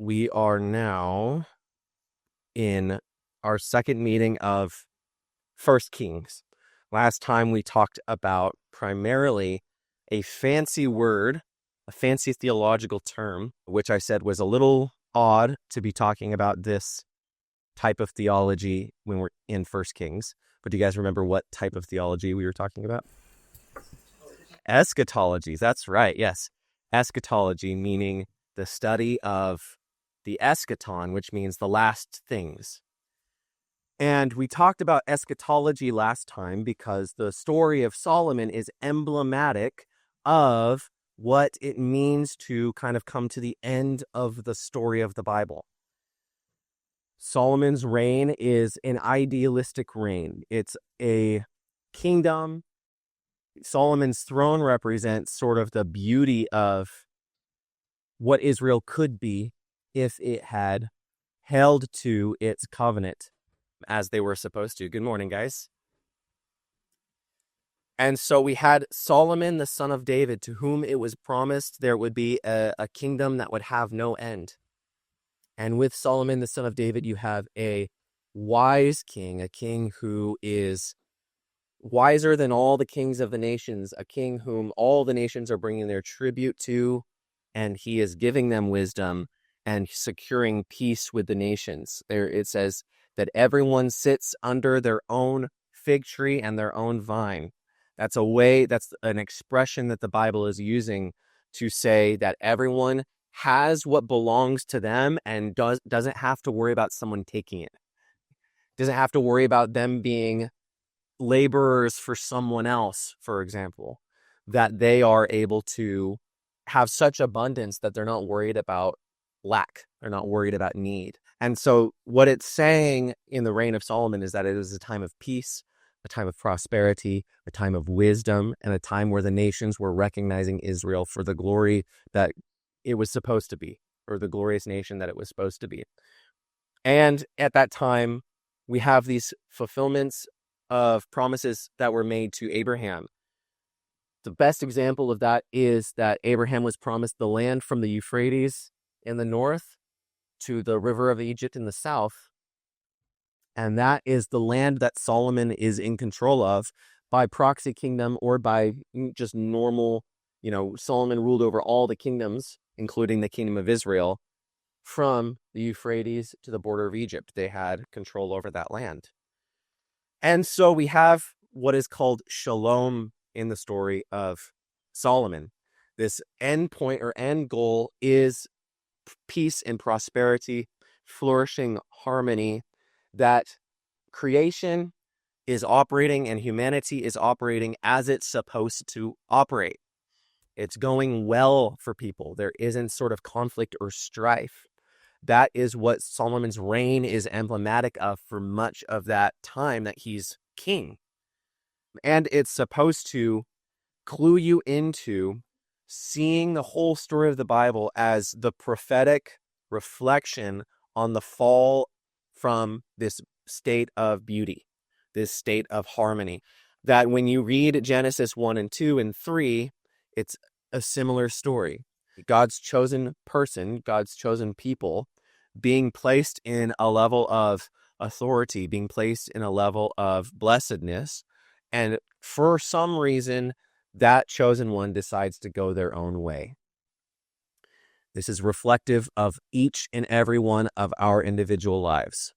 We are now in our second meeting of First Kings. Last time we talked about primarily a fancy word, a fancy theological term, which I said was a little odd to be talking about this type of theology when we're in First Kings. But do you guys remember what type of theology we were talking about? Eschatology. That's right. Yes. Eschatology, meaning the study of the eschaton, which means the last things. And we talked about eschatology last time because the story of Solomon is emblematic of what it means to kind of come to the end of the story of the Bible. Solomon's reign is an idealistic reign. It's a kingdom. Solomon's throne represents sort of the beauty of what Israel could be if it had held to its covenant as they were supposed to. Good morning, guys. And so we had Solomon, the son of David, to whom it was promised there would be a kingdom that would have no end. And with Solomon, the son of David, you have a wise king, a king who is wiser than all the kings of the nations, a king whom all the nations are bringing their tribute to, and he is giving them wisdom and securing peace with the nations. There it says that everyone sits under their own fig tree and their own vine. That's an expression that the Bible is using to say that everyone has what belongs to them and doesn't have to worry about someone taking it. Doesn't have to worry about them being laborers for someone else, for example, that they are able to have such abundance that they're not worried about lack. They're not worried about need. And so what it's saying in the reign of Solomon is that it is a time of peace, a time of prosperity, a time of wisdom, and a time where the nations were recognizing Israel for the glory that it was supposed to be, or the glorious nation that it was supposed to be. And at that time, we have these fulfillments of promises that were made to Abraham. The best example of that is that Abraham was promised the land from the Euphrates in the north to the river of Egypt in the south. And that is the land that Solomon is in control of by proxy kingdom or by just normal, Solomon ruled over all the kingdoms, including the kingdom of Israel, from the Euphrates to the border of Egypt. They had control over that land. And so we have what is called shalom in the story of Solomon. This end point or end goal is peace and prosperity, flourishing harmony, that creation is operating and humanity is operating as it's supposed to operate. It's going well for people. There isn't sort of conflict or strife. That is what Solomon's reign is emblematic of for much of that time that he's king. And it's supposed to clue you into seeing the whole story of the Bible as the prophetic reflection on the fall from this state of beauty, this state of harmony. That when you read Genesis 1 and 2 and 3, it's a similar story. God's chosen person, God's chosen people, being placed in a level of authority, being placed in a level of blessedness. And for some reason, that chosen one decides to go their own way. This is reflective of each and every one of our individual lives.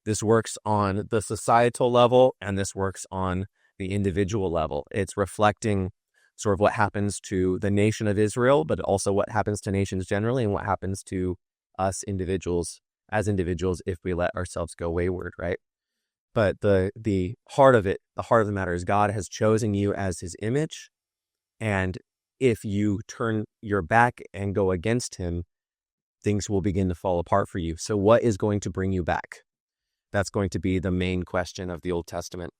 This works on the societal level, and this works on the individual level. It's reflecting sort of what happens to the nation of Israel, but also what happens to nations generally and what happens to us individuals as individuals if we let ourselves go wayward, right? But the heart of it, the heart of the matter is God has chosen you as his image. And if you turn your back and go against him, things will begin to fall apart for you. So what is going to bring you back? That's going to be the main question of the Old Testament.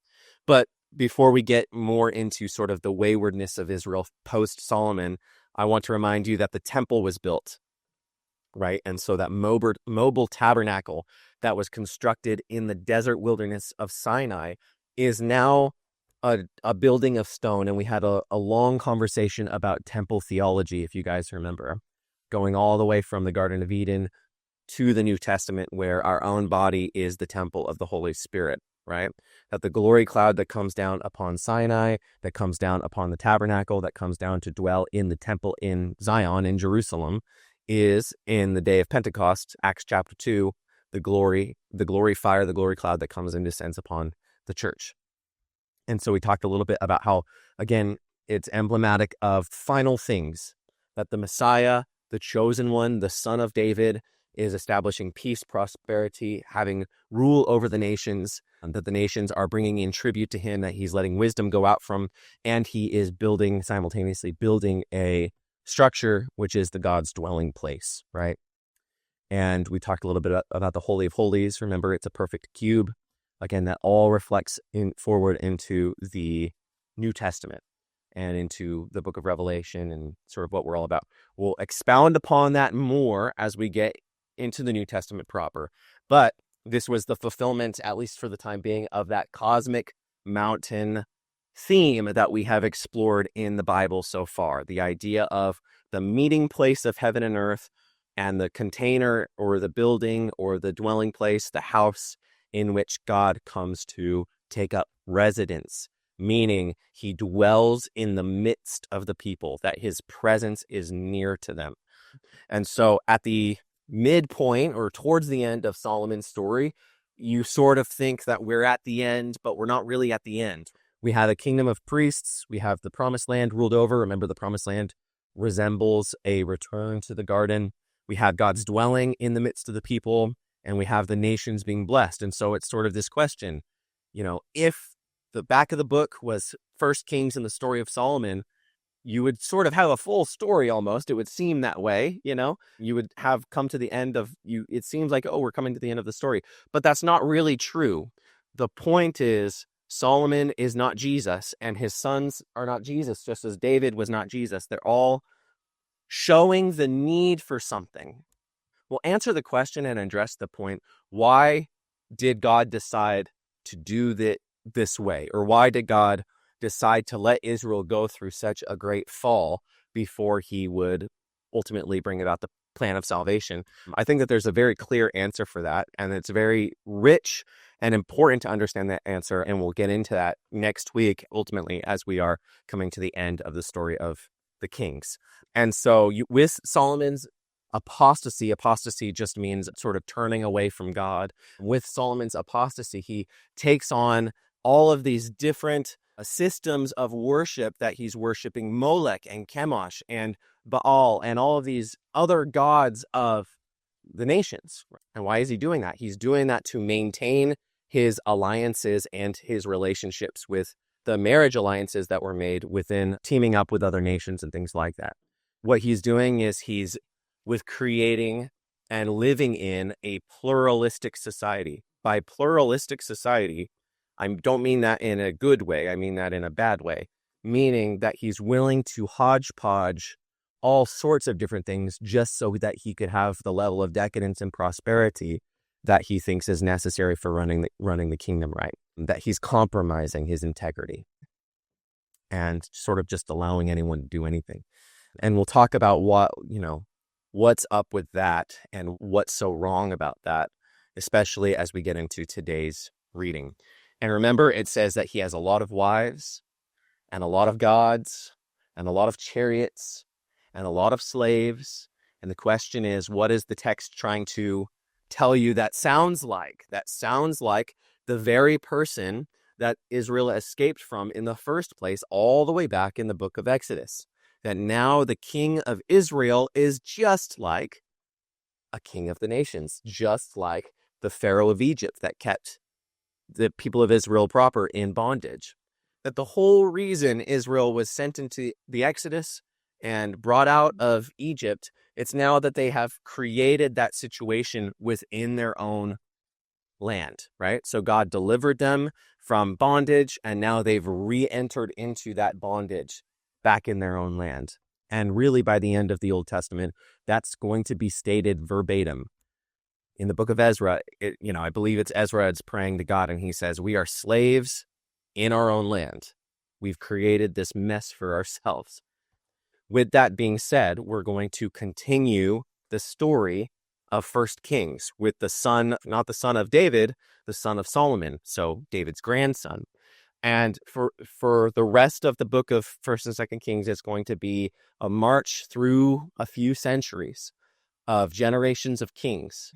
But before we get more into sort of the waywardness of Israel post Solomon, I want to remind you that the temple was built, right? And so that mobile tabernacle that was constructed in the desert wilderness of Sinai is now a building of stone. And we had a long conversation about temple theology, if you guys remember. going all the way from the Garden of Eden to the New Testament, where our own body is the temple of the Holy Spirit, right? That the glory cloud that comes down upon Sinai, that comes down upon the tabernacle, that comes down to dwell in the temple in Zion, in Jerusalem, is in the day of Pentecost, Acts chapter 2, the glory fire, the glory cloud that comes and descends upon the church. And so we talked a little bit about how, again, it's emblematic of final things, that the Messiah, the chosen one, the Son of David, is establishing peace, prosperity, having rule over the nations, and that the nations are bringing in tribute to him, that he's letting wisdom go out from, and he is simultaneously building a structure, which is the God's dwelling place, right? And we talked a little bit about the Holy of Holies. Remember, it's a perfect cube. Again, that all reflects forward into the New Testament and into the book of Revelation and sort of what we're all about. We'll expound upon that more as we get into the New Testament proper. But this was the fulfillment, at least for the time being, of that cosmic mountain theme that we have explored in the Bible so far. The idea of the meeting place of heaven and earth, and the container or the building or the dwelling place, the house in which God comes to take up residence, meaning he dwells in the midst of the people, that his presence is near to them. And so at the midpoint or towards the end of Solomon's story, you sort of think that we're at the end, but we're not really at the end. We have a kingdom of priests. We have the promised land ruled over. Remember, the promised land resembles a return to the garden. We have God's dwelling in the midst of the people, and we have the nations being blessed. And so it's sort of this question, if the back of the book was First Kings and the story of Solomon, you would sort of have a full story almost. It would seem that way, You would have come to the end of you. It seems like, we're coming to the end of the story. But that's not really true. The point is, Solomon is not Jesus, and his sons are not Jesus, just as David was not Jesus. They're all showing the need for something. We'll answer the question and address the point. Why did God decide to do this way? Or why did God decide to let Israel go through such a great fall before he would ultimately bring about the plan of salvation? I think that there's a very clear answer for that, and it's very rich and important to understand that answer, and we'll get into that next week, ultimately, as we are coming to the end of the story of the kings. And so with Solomon's apostasy just means sort of turning away from God. With Solomon's apostasy, he takes on all of these different systems of worship, that he's worshiping Molech and Chemosh and Baal and all of these other gods of the nations. And why is he doing that? He's doing that to maintain his alliances and his relationships with the marriage alliances that were made within teaming up with other nations and things like that. What he's doing is he's with creating and living in a pluralistic society. By pluralistic society, I don't mean that in a good way. I mean that in a bad way, meaning that he's willing to hodgepodge all sorts of different things just so that he could have the level of decadence and prosperity that he thinks is necessary for running the kingdom right. That he's compromising his integrity and sort of just allowing anyone to do anything. And we'll talk about what's up with that and what's so wrong about that, especially as we get into today's reading. And remember, it says that he has a lot of wives and a lot of gods and a lot of chariots and a lot of slaves. And the question is, what is the text trying to tell you that sounds like? That sounds like the very person that Israel escaped from in the first place, all the way back in the book of Exodus. That now the king of Israel is just like a king of the nations, just like the Pharaoh of Egypt that kept the people of Israel proper in bondage. That the whole reason Israel was sent into the Exodus and brought out of Egypt, it's now that they have created that situation within their own land, right? So God delivered them from bondage, and now they've re-entered into that bondage back in their own land. And really, by the end of the Old Testament, that's going to be stated verbatim. In the book of Ezra, I believe it's Ezra is praying to God, and he says, we are slaves in our own land. We've created this mess for ourselves. With that being said, we're going to continue the story of First Kings with the son, not the son of David, the son of Solomon, so David's grandson. And for the rest of the book of First and Second Kings, it's going to be a march through a few centuries of generations of kings.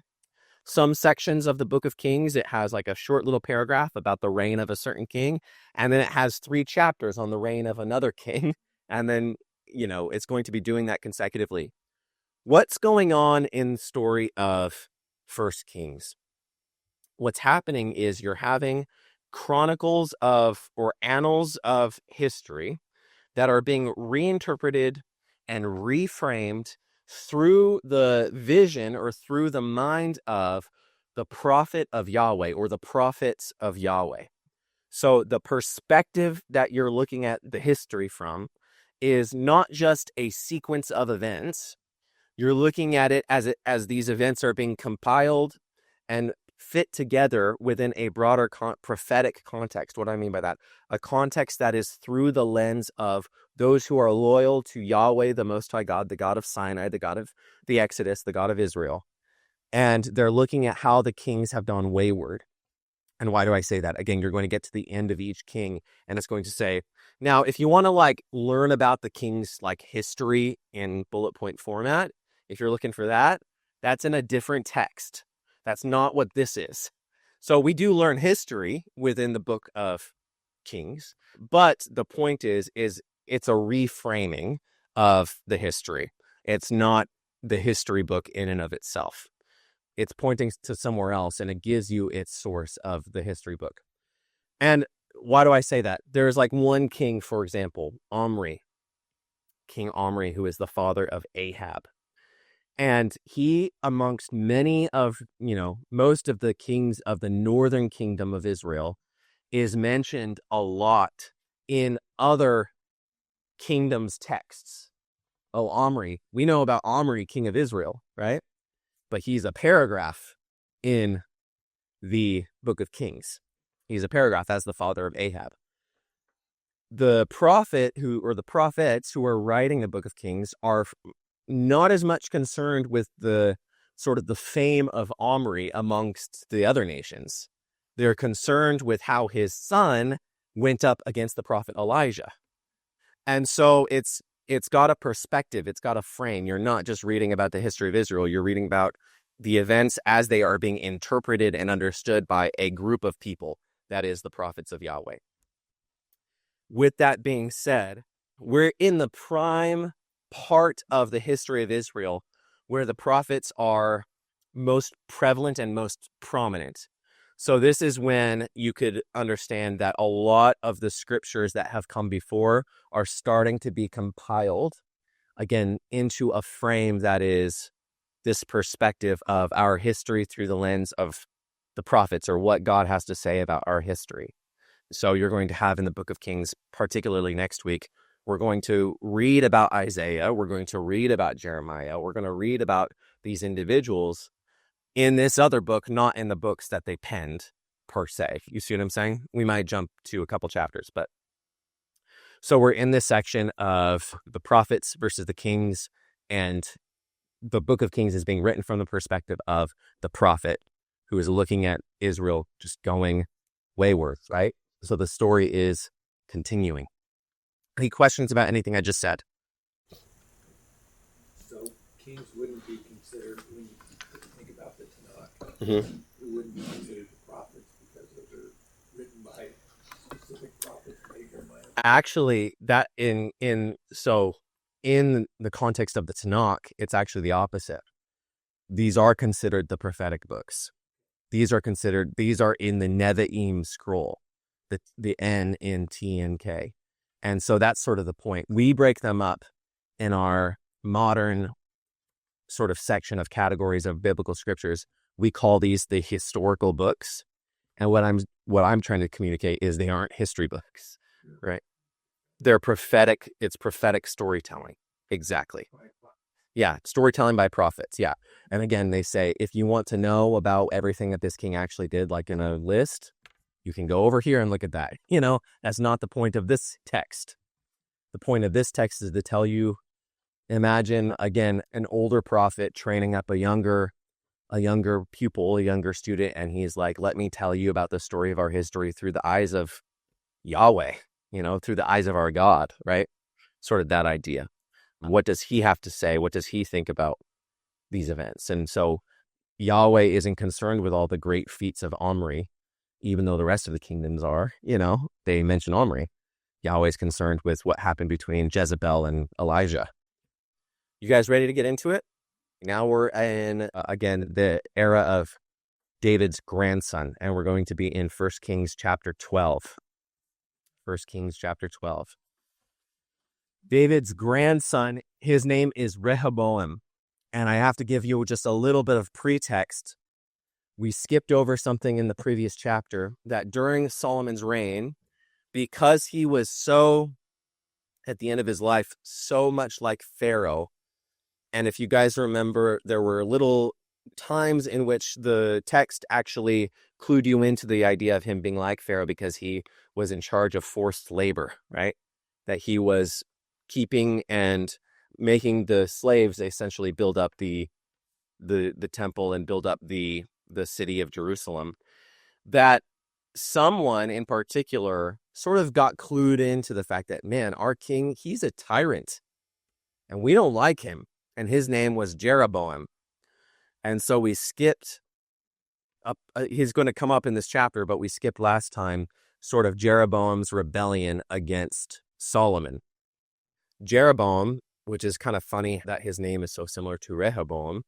Some sections of the book of Kings, it has like a short little paragraph about the reign of a certain king, and then it has 3 chapters on the reign of another king, and then, it's going to be doing that consecutively. What's going on in the story of First Kings? What's happening is you're having chronicles of, or annals of history that are being reinterpreted and reframed through the vision or through the mind of the prophet of Yahweh or the prophets of Yahweh. So the perspective that you're looking at the history from is not just a sequence of events. You're looking at it as these events are being compiled and fit together within a broader prophetic context. What do I mean by that? A context that is through the lens of those who are loyal to Yahweh, the Most High God, the God of Sinai, the God of the Exodus, the God of Israel. And they're looking at how the kings have gone wayward. And why do I say that? Again, you're going to get to the end of each king, and it's going to say, now, if you want to learn about the king's history in bullet point format, if you're looking for that, that's in a different text. That's not what this is. So we do learn history within the book of Kings, but the point is it's a reframing of the history. It's not the history book in and of itself. It's pointing to somewhere else, and it gives you its source of the history book. And why do I say that? There's one king, for example, Omri, King Omri, who is the father of Ahab. And he, amongst many of, most of the kings of the northern kingdom of Israel, is mentioned a lot in other kingdoms' texts. Oh, Omri. We know about Omri, king of Israel, right? But he's a paragraph in the book of Kings. He's a paragraph as the father of Ahab. The prophet the prophets who are writing the book of Kings are not as much concerned with the sort of the fame of Omri amongst the other nations. They're concerned with how his son went up against the prophet Elijah. And so it's got a perspective, it's got a frame. You're not just reading about the history of Israel, you're reading about the events as they are being interpreted and understood by a group of people, that is the prophets of Yahweh. With that being said, we're in the prime part of the history of Israel where the prophets are most prevalent and most prominent. So this is when you could understand that a lot of the scriptures that have come before are starting to be compiled, again, into a frame that is this perspective of our history through the lens of the prophets, or what God has to say about our history. So you're going to have in the book of Kings, particularly next week, we're going to read about Isaiah, we're going to read about Jeremiah, we're going to read about these individuals in this other book, not in the books that they penned, per se. You see what I'm saying? We might jump to a couple chapters, but so we're in this section of the prophets versus the kings, and the book of Kings is being written from the perspective of the prophet who is looking at Israel just going wayward, right? So the story is continuing. Any questions about anything I just said? So kings wouldn't be considered, when you think about the Tanakh, Mm-hmm. it wouldn't be considered the prophets because those are written by specific prophets by Jeremiah. Actually, that in the context of the Tanakh, it's actually the opposite. These are considered the prophetic books. These are in the Nevi'im scroll, the N in T and K. And so that's sort of the point. We break them up in our modern sort of section of categories of biblical scriptures. We call these the historical books. And what I'm trying to communicate is they aren't history books, right? They're prophetic. It's prophetic storytelling. Exactly. Yeah. Storytelling by prophets. Yeah. And again, they say, if you want to know about everything that this king actually did, like in a list, you can go over here and look at that. That's not the point of this text. The point of this text is to tell you Imagine, again, an older prophet training up a younger pupil, a younger student, and he's like, let me tell you about the story of our history through the eyes of Yahweh, through the eyes of our God, right? Sort of that idea. What does he have to say? What does he think about these events? And so Yahweh isn't concerned with all the great feats of Omri, even though the rest of the kingdoms are, they mention Omri. Yahweh is concerned with what happened between Jezebel and Elijah. You guys ready to get into it? Now we're in, again, the era of David's grandson, and we're going to be in 1 Kings chapter 12. 1 Kings chapter 12. David's grandson, his name is Rehoboam. And I have to give you just a little bit of pretext. We skipped over something in the previous chapter, that during Solomon's reign, because he was so, at the end of his life, so much like Pharaoh. And if you guys remember, there were little times in which the text actually clued you into the idea of him being like Pharaoh because he was in charge of forced labor, right? That he was keeping and making the slaves essentially build up the temple and build up the city of Jerusalem. That someone in particular sort of got clued into the fact that, man, our king, he's a tyrant and we don't like him. And his name was Jeroboam. And so we skipped up, he's going to come up in this chapter, but we skipped last time sort of Jeroboam's rebellion against Solomon. Jeroboam, which is kind of funny that his name is so similar to Rehoboam.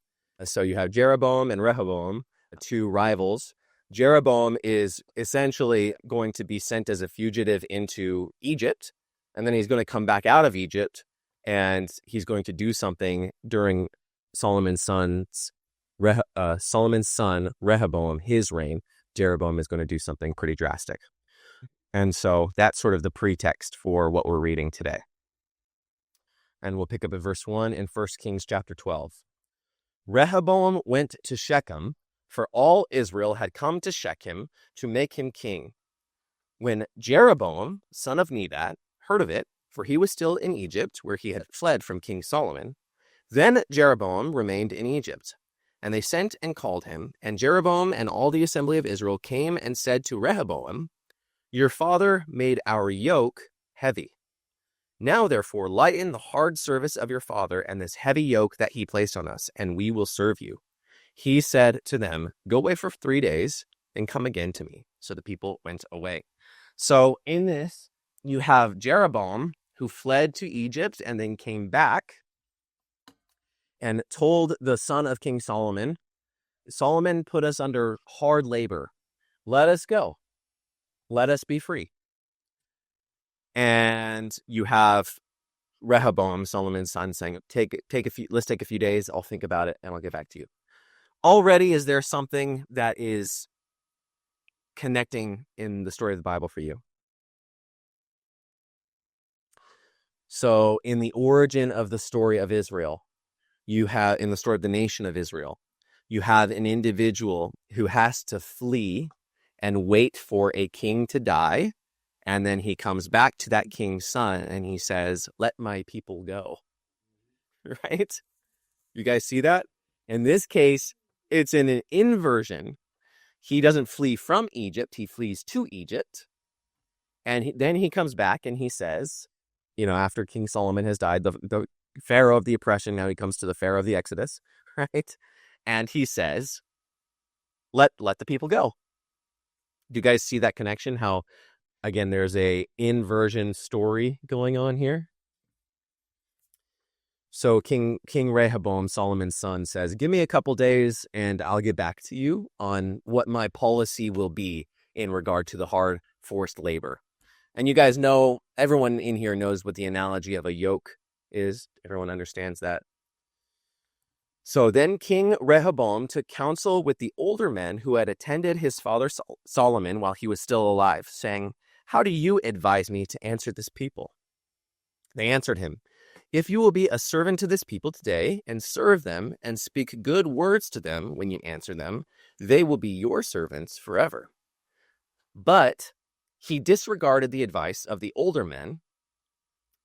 So you have Jeroboam and Rehoboam, two rivals. Jeroboam is essentially going to be sent as a fugitive into Egypt, and then he's going to come back out of Egypt, and he's going to do something during Solomon's son Rehoboam, his reign. Jeroboam is going to do something pretty drastic. And so that's sort of the pretext for what we're reading today. And we'll pick up at verse 1 in 1 Kings chapter 12. Rehoboam went to Shechem, for all Israel had come to Shechem to make him king. When Jeroboam, son of Nebat, heard of it, for he was still in Egypt, where he had fled from King Solomon, then Jeroboam remained in Egypt. And they sent and called him, and Jeroboam and all the assembly of Israel came and said to Rehoboam, your father made our yoke heavy. Now, therefore, lighten the hard service of your father and this heavy yoke that he placed on us, and we will serve you. He said to them, go away for 3 days, and come again to me. So the people went away. So in this, you have Jeroboam, who fled to Egypt and then came back and told the son of King Solomon, Solomon put us under hard labor. Let us go. Let us be free. And you have Rehoboam, Solomon's son, saying, let's take a few days. I'll think about it and I'll get back to you. Already, is there something that is connecting in the story of the Bible for you? So in the origin of the story of Israel, you have, in the story of the nation of Israel, you have an individual who has to flee and wait for a king to die. And then he comes back to that king's son and he says, let my people go. Right? You guys see that? In this case, it's an inversion. He doesn't flee from Egypt. He flees to Egypt. And then he comes back and he says, after King Solomon has died, the Pharaoh of the oppression, now he comes to the Pharaoh of the Exodus, right? And he says, let the people go. Do you guys see that connection? How, again, there's a inversion story going on here. So King Rehoboam, Solomon's son, says, give me a couple days and I'll get back to you on what my policy will be in regard to the hard forced labor. And you guys know, everyone in here knows what the analogy of a yoke is. Everyone understands that. So then King Rehoboam took counsel with the older men who had attended his father Solomon while he was still alive, saying, how do you advise me to answer this people? They answered him, if you will be a servant to this people today and serve them and speak good words to them when you answer them, they will be your servants forever. But he disregarded the advice of the older men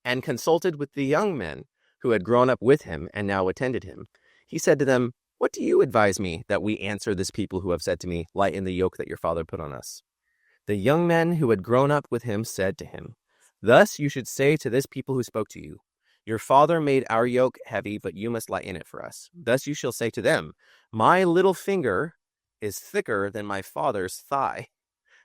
and consulted with the young men who had grown up with him and now attended him. He said to them, "What do you advise me that we answer this people who have said to me, 'Lighten the yoke that your father put on us'?" The young men who had grown up with him said to him, "Thus you should say to this people who spoke to you, 'Your father made our yoke heavy, but you must lighten it for us.' Thus you shall say to them, 'My little finger is thicker than my father's thigh.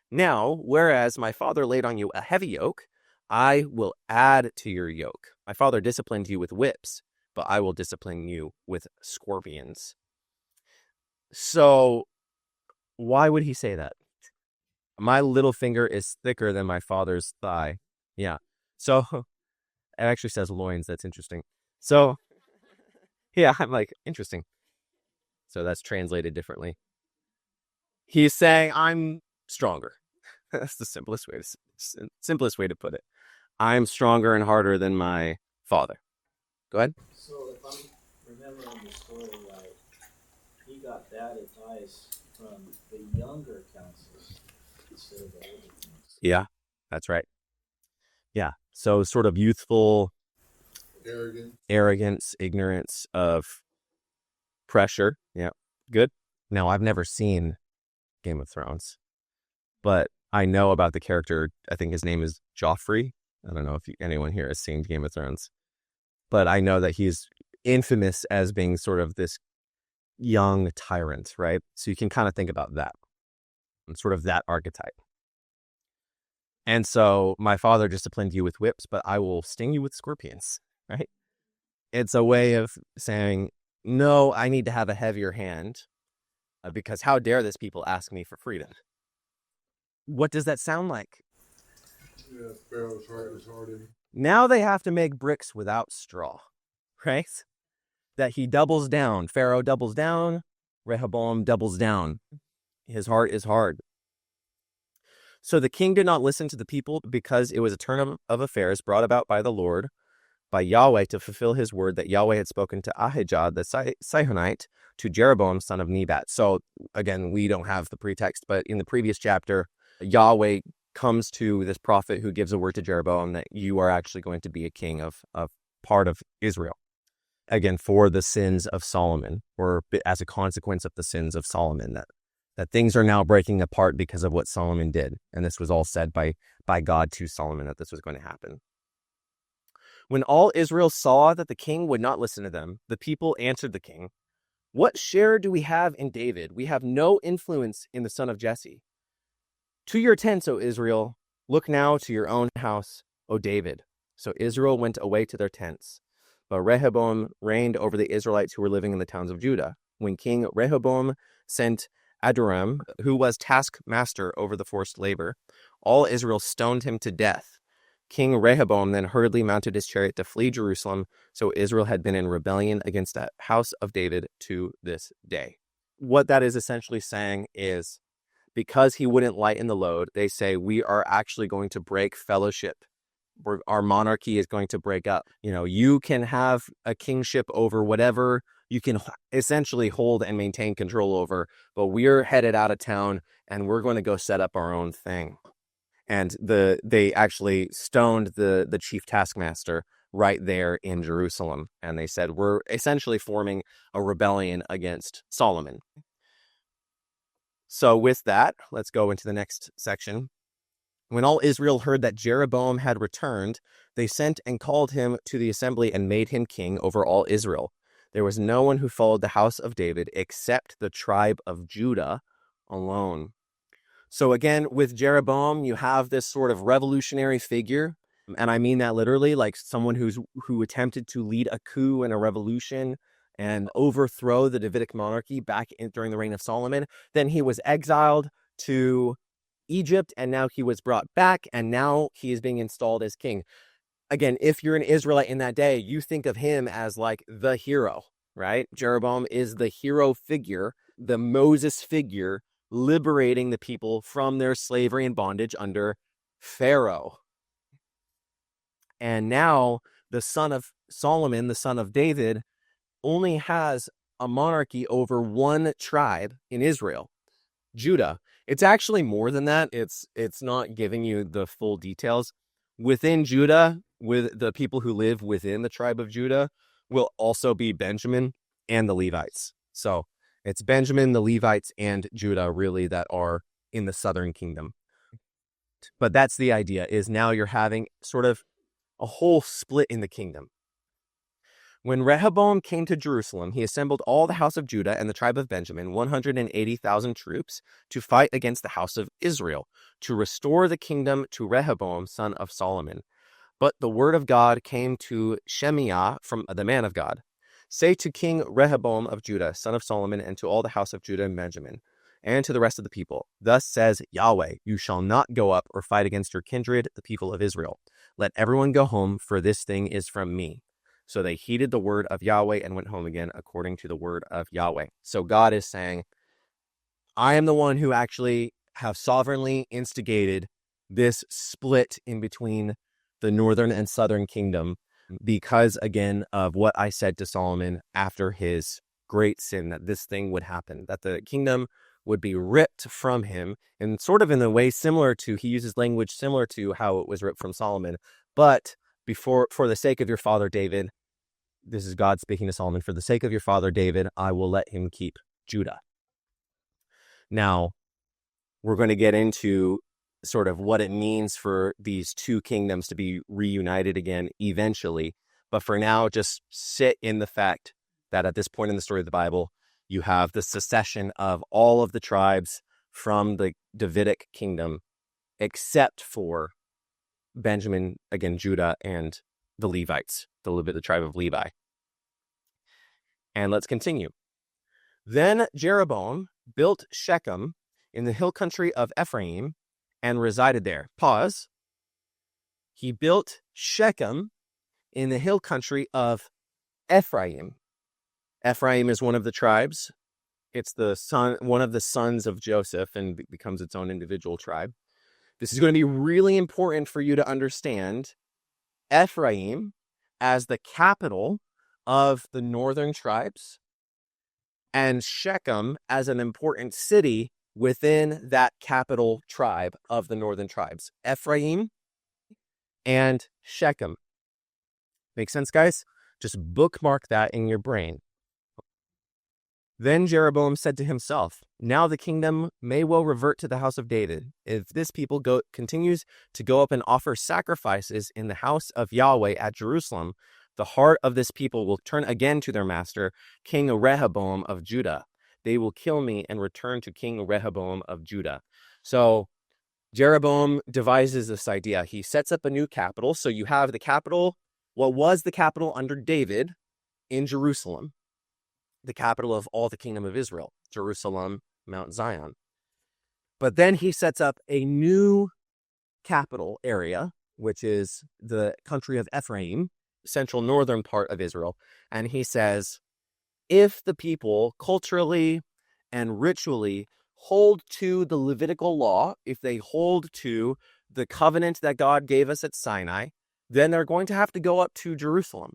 Now, whereas my father laid on you a heavy yoke, I will add to your yoke. My father disciplined you with whips, but I will discipline you with scorpions." So why would he say that? My little finger is thicker than my father's thigh. Yeah. So it actually says loins. That's interesting. So yeah, I'm like, interesting. So that's translated differently. He's saying I'm stronger. That's the simplest way to put it. I'm stronger and harder than my father. Go ahead. So if I'm remembering the story right, he got bad advice from the younger counselors instead of the older counselors. Yeah, that's right. Yeah. So sort of youthful arrogance, ignorance of pressure. Yeah. Good. Now, I've never seen Game of Thrones, but I know about the character. I think his name is Joffrey. I don't know if anyone here has seen Game of Thrones, but I know that he's infamous as being sort of this young tyrant, right? So you can kind of think about that and sort of that archetype. And so my father disciplined you with whips, but I will sting you with scorpions, right? It's a way of saying, no, I need to have a heavier hand because how dare this people ask me for freedom? What does that sound like? Yeah, Pharaoh's heart is hardened. Now they have to make bricks without straw, right? That he doubles down. Pharaoh doubles down. Rehoboam doubles down. His heart is hard. So the king did not listen to the people because it was a turn of affairs brought about by the Lord, by Yahweh, to fulfill his word that Yahweh had spoken to Ahijah the Sihonite, to Jeroboam son of Nebat. So again, we don't have the pretext, but in the previous chapter, Yahweh comes to this prophet who gives a word to Jeroboam that you are actually going to be a king of part of Israel. Again, for the sins of Solomon, or as a consequence of the sins of Solomon, that things are now breaking apart because of what Solomon did. And this was all said by God to Solomon that this was going to happen. When all Israel saw that the king would not listen to them, the people answered the king, "What share do we have in David? We have no influence in the son of Jesse. To your tents, O Israel. Look now to your own house, O David." So Israel went away to their tents. But Rehoboam reigned over the Israelites who were living in the towns of Judah. When King Rehoboam sent Adoram, who was taskmaster over the forced labor, all Israel stoned him to death. King Rehoboam then hurriedly mounted his chariot to flee Jerusalem, so Israel had been in rebellion against the house of David to this day. What that is essentially saying is, because he wouldn't lighten the load, they say, we are actually going to break fellowship. Our monarchy is going to break up. You can have a kingship over whatever you can essentially hold and maintain control over, but we're headed out of town and we're going to go set up our own thing. And they actually stoned the chief taskmaster right there in Jerusalem. And they said, we're essentially forming a rebellion against Solomon. So with that, let's go into the next section. When all Israel heard that Jeroboam had returned, they sent and called him to the assembly and made him king over all Israel. There was no one who followed the house of David except the tribe of Judah alone. So again, with Jeroboam, you have this sort of revolutionary figure. And I mean that literally, like someone who attempted to lead a coup and a revolution and overthrow the Davidic monarchy during the reign of Solomon. Then he was exiled to Egypt, and now he was brought back, and now he is being installed as king. Again, if you're an Israelite in that day, you think of him as like the hero, right? Jeroboam is the hero figure, the Moses figure, liberating the people from their slavery and bondage under Pharaoh. And now the son of Solomon, the son of David, only has a monarchy over one tribe in Israel, Judah. It's actually more than that. It's not giving you the full details. within Judah, with the people who live within the tribe of Judah, will also be Benjamin and the Levites. So it's Benjamin, the Levites, and Judah really that are in the southern kingdom. But that's the idea, is now you're having sort of a whole split in the kingdom. When Rehoboam came to Jerusalem, he assembled all the house of Judah and the tribe of Benjamin, 180,000 troops, to fight against the house of Israel, to restore the kingdom to Rehoboam, son of Solomon. But the word of God came to Shemaiah from the man of God. Say to King Rehoboam of Judah, son of Solomon, and to all the house of Judah and Benjamin, and to the rest of the people, thus says Yahweh, you shall not go up or fight against your kindred, the people of Israel. Let everyone go home, for this thing is from me. So they heeded the word of Yahweh and went home again according to the word of Yahweh. So God is saying, I am the one who actually have sovereignly instigated this split in between the northern and southern kingdom because, again, of what I said to Solomon after his great sin, that this thing would happen, that the kingdom would be ripped from him, and sort of in a way similar to, he uses language similar to how it was ripped from Solomon, but for the sake of your father David, this is God speaking to Solomon, for the sake of your father David, I will let him keep Judah. Now, we're going to get into sort of what it means for these two kingdoms to be reunited again eventually. But for now, just sit in the fact that at this point in the story of the Bible, you have the secession of all of the tribes from the Davidic kingdom, except for Benjamin, again, Judah, and the Levites, the tribe of Levi. And let's continue. Then Jeroboam built Shechem in the hill country of Ephraim and resided there. Pause. He built Shechem in the hill country of Ephraim. Ephraim is one of the tribes. It's one of the sons of Joseph, and becomes its own individual tribe. This is going to be really important for you to understand Ephraim as the capital of the northern tribes, and Shechem as an important city within that capital tribe of the northern tribes. Ephraim and Shechem. Make sense, guys? Just bookmark that in your brain. Then Jeroboam said to himself, now the kingdom may well revert to the house of David. If this people continues to go up and offer sacrifices in the house of Yahweh at Jerusalem, the heart of this people will turn again to their master, King Rehoboam of Judah. They will kill me and return to King Rehoboam of Judah. So Jeroboam devises this idea. He sets up a new capital. So you have the capital, what was the capital under David, in Jerusalem, the capital of all the kingdom of Israel, Jerusalem, Mount Zion. But then he sets up a new capital area, which is the country of Ephraim, central northern part of Israel. And he says, if the people culturally and ritually hold to the Levitical law, if they hold to the covenant that God gave us at Sinai, then they're going to have to go up to Jerusalem.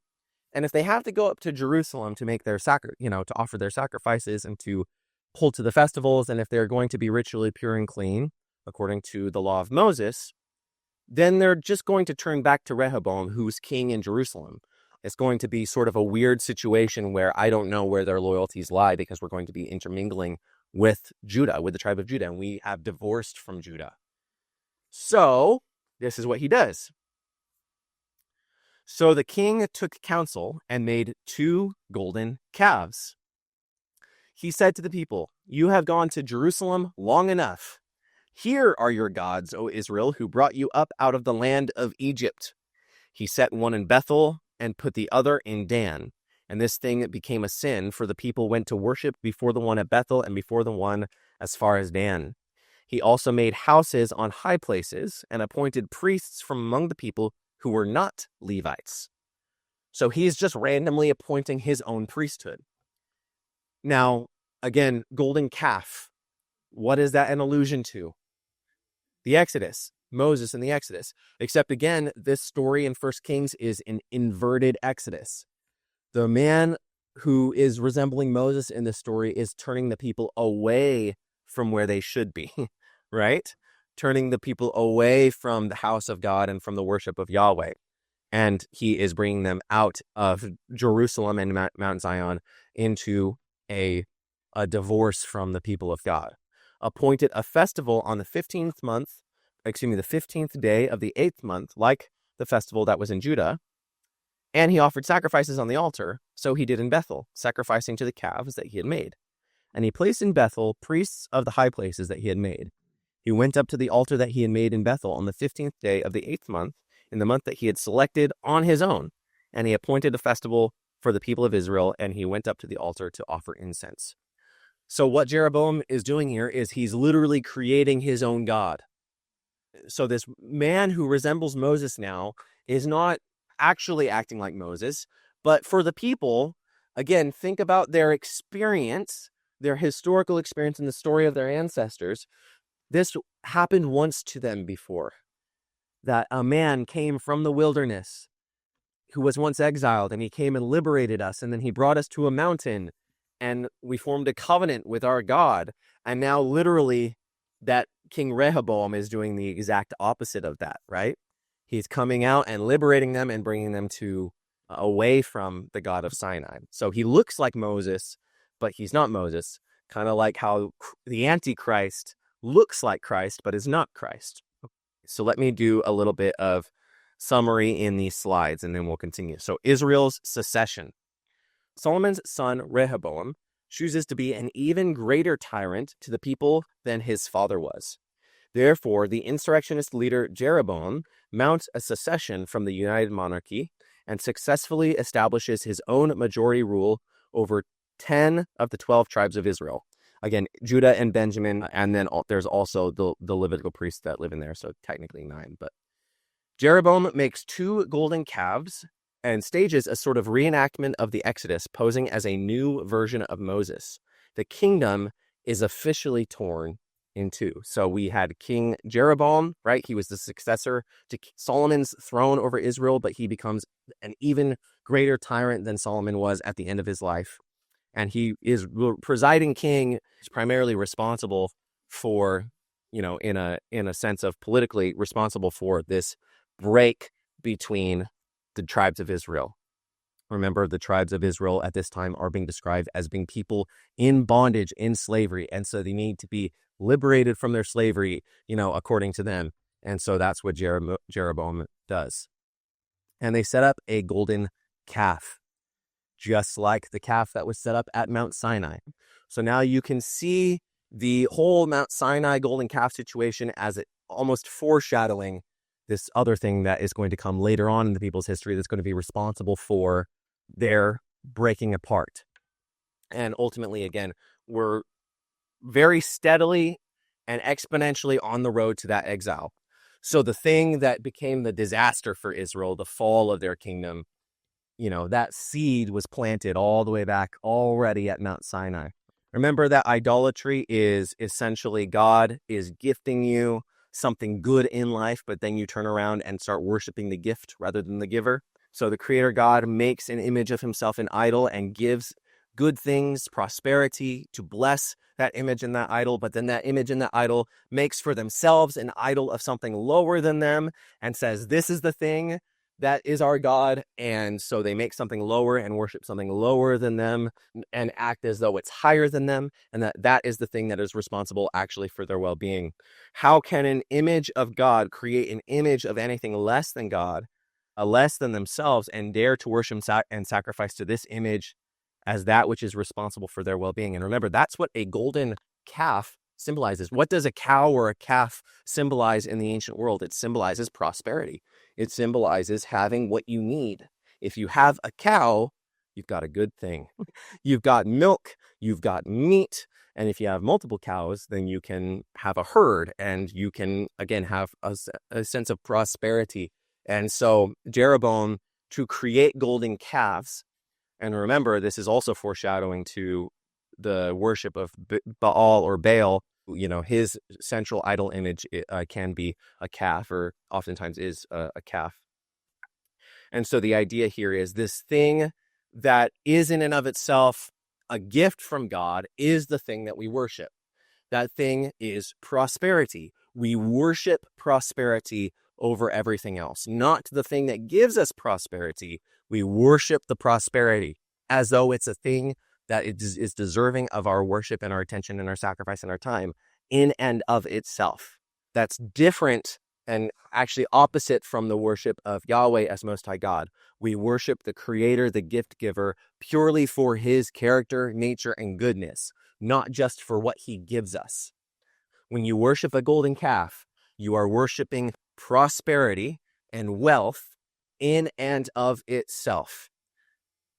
And if they have to go up to Jerusalem to make their to offer their sacrifices and to hold to the festivals, and if they're going to be ritually pure and clean, according to the law of Moses, then they're just going to turn back to Rehoboam, who's king in Jerusalem. It's going to be sort of a weird situation where I don't know where their loyalties lie, because we're going to be intermingling with Judah, with the tribe of Judah, and we have divorced from Judah. So this is what he does. So the king took counsel and made 2 golden calves. He said to the people, you have gone to Jerusalem long enough. Here are your gods, O Israel, who brought you up out of the land of Egypt. He set one in Bethel and put the other in Dan. And this thing became a sin, for the people went to worship before the one at Bethel and before the one as far as Dan. He also made houses on high places and appointed priests from among the people who were not Levites. So he's just randomly appointing his own priesthood. Now, again, golden calf. What is that an allusion to? The Exodus, Moses and the Exodus. Except again, this story in 1 Kings is an inverted Exodus. The man who is resembling Moses in this story is turning the people away from where they should be, right? turning the people away from the house of God and from the worship of Yahweh. And he is bringing them out of Jerusalem and Mount Zion into a divorce from the people of God. Appointed a festival on the 15th day of the 8th month, like the festival that was in Judah. And he offered sacrifices on the altar. So he did in Bethel, sacrificing to the calves that he had made. And he placed in Bethel priests of the high places that he had made. He went up to the altar that he had made in Bethel on the 15th day of the 8th month, in the month that he had selected on his own. And he appointed a festival for the people of Israel, and he went up to the altar to offer incense. So what Jeroboam is doing here is he's literally creating his own God. So this man who resembles Moses now is not actually acting like Moses, but for the people, again, think about their experience, their historical experience in the story of their ancestors. This happened once to them before, that a man came from the wilderness who was once exiled, and he came and liberated us, and then he brought us to a mountain, and we formed a covenant with our God. And now literally that King Rehoboam is doing the exact opposite of that, right? He's coming out and liberating them and bringing them to away from the God of Sinai. So he looks like Moses, but he's not Moses, kind of like how the Antichrist looks like Christ, but is not Christ. So let me do a little bit of summary in these slides, and then we'll continue. So Israel's secession. Solomon's son Rehoboam chooses to be an even greater tyrant to the people than his father was. Therefore, the insurrectionist leader Jeroboam mounts a secession from the united monarchy and successfully establishes his own majority rule over 10 of the 12 tribes of Israel. Again, Judah and Benjamin, and then there's also the Levitical priests that live in there, so technically 9. But Jeroboam makes 2 golden calves and stages a sort of reenactment of the Exodus, posing as a new version of Moses. The kingdom is officially torn in 2. So we had King Jeroboam, right? He was the successor to Solomon's throne over Israel, but he becomes an even greater tyrant than Solomon was at the end of his life. And he is presiding king, is primarily responsible for, in a sense of politically responsible for this break between the tribes of Israel. Remember, the tribes of Israel at this time are being described as being people in bondage, in slavery. And so they need to be liberated from their slavery, according to them. And so that's what Jeroboam does. And they set up a golden calf, just like the calf that was set up at Mount Sinai. So now you can see the whole Mount Sinai golden calf situation as it almost foreshadowing this other thing that is going to come later on in the people's history that's going to be responsible for their breaking apart. And ultimately, again, we're very steadily and exponentially on the road to that exile. So the thing that became the disaster for Israel, the fall of their kingdom, that seed was planted all the way back already at Mount Sinai. Remember that idolatry is essentially God is gifting you something good in life, but then you turn around and start worshiping the gift rather than the giver. So the creator God makes an image of himself an idol and gives good things, prosperity, to bless that image and that idol, but then that image and that idol makes for themselves an idol of something lower than them and says, this is the thing that is our God. And so they make something lower and worship something lower than them and act as though it's higher than them, and that is the thing that is responsible actually for their well-being. How can an image of God create an image of anything less than God, less than themselves, and dare to worship and sacrifice to this image as that which is responsible for their well-being? And remember, that's what a golden calf symbolizes. What does a cow or a calf symbolize in the ancient world? It symbolizes prosperity. It symbolizes having what you need. If you have a cow, you've got a good thing. You've got milk, you've got meat, and if you have multiple cows, then you can have a herd, and you can, again, have a sense of prosperity. And so Jeroboam, to create golden calves, and remember, this is also foreshadowing to the worship of Baal or Baal. His central idol image can be a calf, or oftentimes is a calf. And so the idea here is this thing that is in and of itself a gift from God is the thing that we worship. That thing is prosperity. We worship prosperity over everything else, not the thing that gives us prosperity. We worship the prosperity as though it's a thing that is deserving of our worship and our attention and our sacrifice and our time in and of itself. That's different and actually opposite from the worship of Yahweh as Most High God. We worship the Creator, the gift giver, purely for his character, nature, and goodness, not just for what he gives us. When you worship a golden calf, you are worshiping prosperity and wealth in and of itself.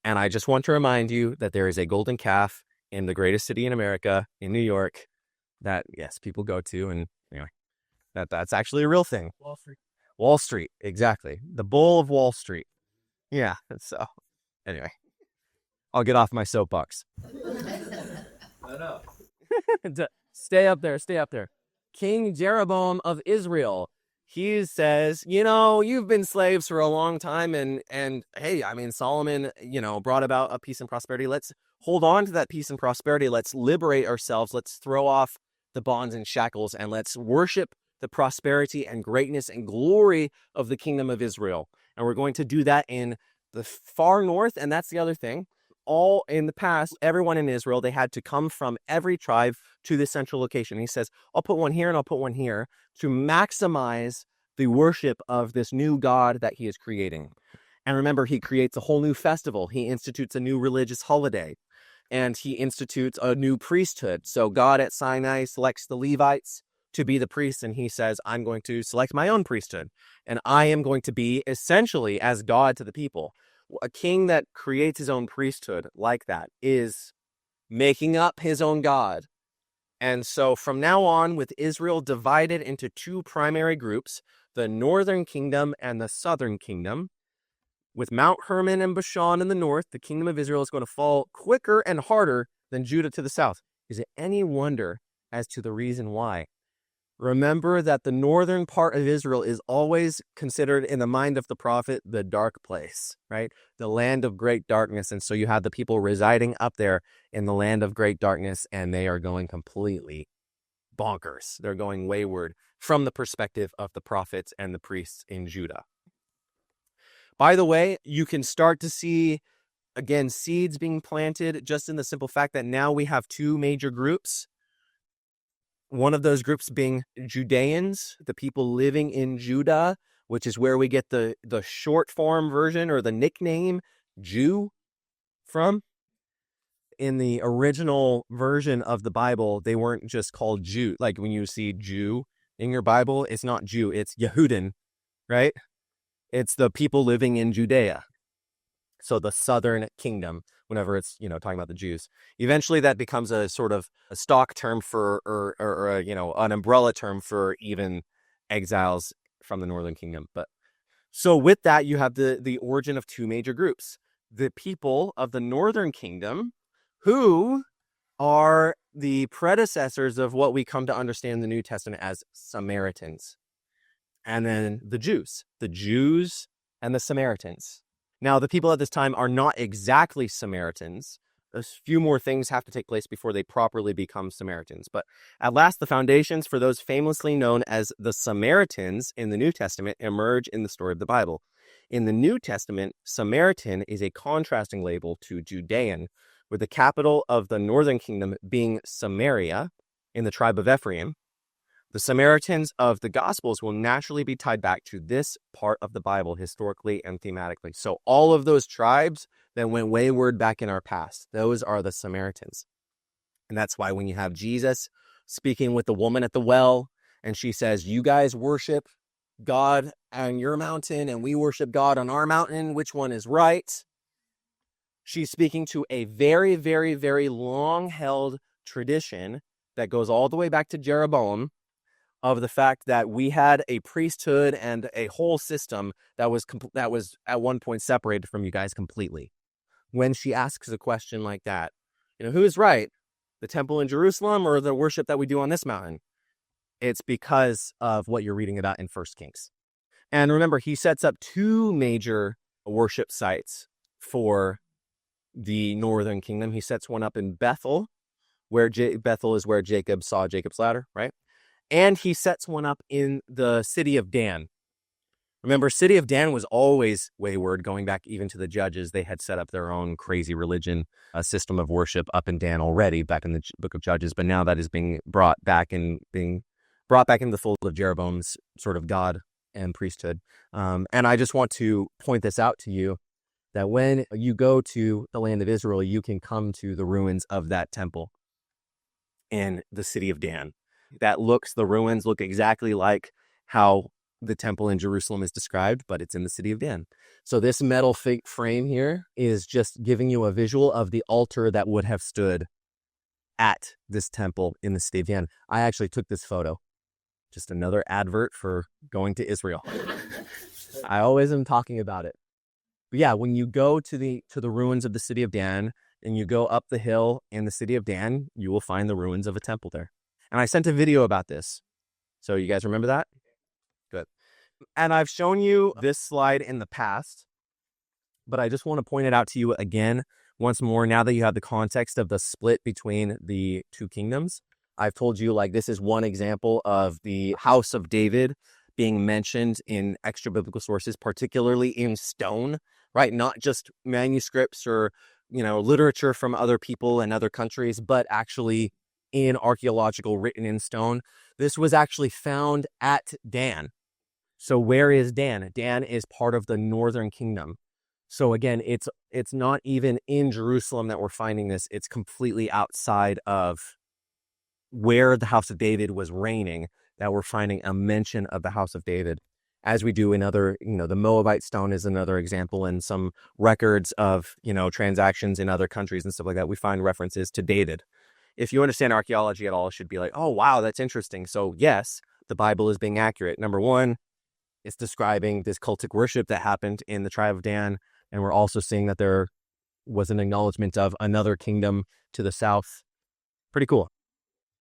And I just want to remind you that there is a golden calf in the greatest city in America, in New York, that, yes, people go to. And anyway, that's actually a real thing. Wall Street. Wall Street, exactly. The Bull of Wall Street. Yeah, so anyway, I'll get off my soapbox. No. Stay up there, stay up there. King Jeroboam of Israel, he says, you've been slaves for a long time, and hey, I mean, Solomon, brought about a peace and prosperity. Let's hold on to that peace and prosperity. Let's liberate ourselves. Let's throw off the bonds and shackles, and let's worship the prosperity and greatness and glory of the kingdom of Israel. And we're going to do that in the far north, and that's the other thing. All in the past, everyone in Israel, they had to come from every tribe to this central location. He says, I'll put one here and I'll put one here to maximize the worship of this new God that he is creating. And remember, he creates a whole new festival. He institutes a new religious holiday, and he institutes a new priesthood. So God at Sinai selects the Levites to be the priests, and he says, I'm going to select my own priesthood, and I am going to be essentially as God to the people. A king that creates his own priesthood like that is making up his own God. And so from now on, with Israel divided into two primary groups, the northern kingdom and the southern kingdom, with Mount Hermon and Bashan in the north, the kingdom of Israel is going to fall quicker and harder than Judah to the south. Is it any wonder as to the reason why? Remember that the northern part of Israel is always considered in the mind of the prophet the dark place, right? The land of great darkness. And so you have the people residing up there in the land of great darkness, and they are going completely bonkers. They're going wayward from the perspective of the prophets and the priests in Judah. By the way, you can start to see, again, seeds being planted just in the simple fact that now we have two major groups. One of those groups being Judeans, the people living in Judah, which is where we get the short form version or the nickname Jew from. In the original version of the Bible, they weren't just called Jew. Like when you see Jew in your Bible, it's not Jew, it's Yehudim, right? It's the people living in Judea. So the southern kingdom, whenever it's, talking about the Jews. Eventually that becomes a sort of a stock term for, or an umbrella term for even exiles from the northern kingdom. But so with that, you have the origin of two major groups. The people of the northern kingdom, who are the predecessors of what we come to understand in the New Testament as Samaritans. And then the Jews and the Samaritans. Now, the people at this time are not exactly Samaritans. A few more things have to take place before they properly become Samaritans. But at last, the foundations for those famously known as the Samaritans in the New Testament emerge in the story of the Bible. In the New Testament, Samaritan is a contrasting label to Judean, with the capital of the northern kingdom being Samaria in the tribe of Ephraim. The Samaritans of the Gospels will naturally be tied back to this part of the Bible historically and thematically. So all of those tribes that went wayward back in our past, those are the Samaritans. And that's why when you have Jesus speaking with the woman at the well, and she says, you guys worship God on your mountain, and we worship God on our mountain, which one is right? She's speaking to a very, very, very long-held tradition that goes all the way back to Jeroboam, of the fact that we had a priesthood and a whole system that was at one point separated from you guys completely. When she asks a question like that, who is right? The temple in Jerusalem or the worship that we do on this mountain? It's because of what you're reading about in 1 Kings. And remember, he sets up two major worship sites for the northern kingdom. He sets one up in Bethel, where Bethel is where Jacob saw Jacob's ladder, right? And he sets one up in the city of Dan. Remember, city of Dan was always wayward, going back even to the judges. They had set up their own crazy religion, a system of worship up in Dan already, back in the book of Judges. But now that is being brought back into the fold of Jeroboam's sort of God and priesthood. And I just want to point this out to you, that when you go to the land of Israel, you can come to the ruins of that temple in the city of Dan. The ruins look exactly like how the temple in Jerusalem is described, but it's in the city of Dan. So this metal frame here is just giving you a visual of the altar that would have stood at this temple in the city of Dan. I actually took this photo. Just another advert for going to Israel. I always am talking about it. But yeah, when you go to the ruins of the city of Dan and you go up the hill in the city of Dan, you will find the ruins of a temple there. And I sent a video about this. So you guys remember that? Good. And I've shown you this slide in the past, but I just want to point it out to you again once more, now that you have the context of the split between the two kingdoms. I've told you, like, this is one example of the house of David being mentioned in extra biblical sources, particularly in stone, right? Not just manuscripts or, literature from other people and other countries, but actually in archaeological, written in stone. This was actually found at Dan. So where is Dan? Dan is part of the northern kingdom. So again, it's not even in Jerusalem that we're finding this. It's completely outside of where the house of David was reigning that we're finding a mention of the house of David, as we do in other, the Moabite stone is another example, and some records of, transactions in other countries and stuff like that. We find references to David. If you understand archaeology at all, it should be like, oh, wow, that's interesting. So yes, the Bible is being accurate. Number one, it's describing this cultic worship that happened in the tribe of Dan. And we're also seeing that there was an acknowledgement of another kingdom to the south. Pretty cool.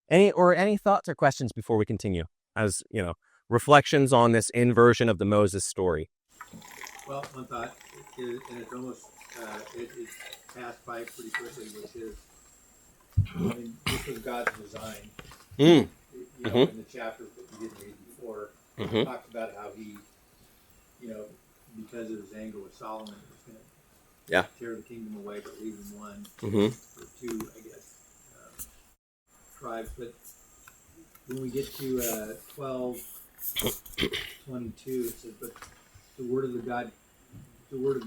Any thoughts or questions before we continue? As, reflections on this inversion of the Moses story. Well, one thought, and it's almost, it passed by pretty quickly, which is, this was God's design. In the chapter that we didn't read before, it talks about how he, because of his anger with Solomon, was going to tear the kingdom away, but leave him one or two, I guess, tribes. But when we get to 12:22, it says, "But the word of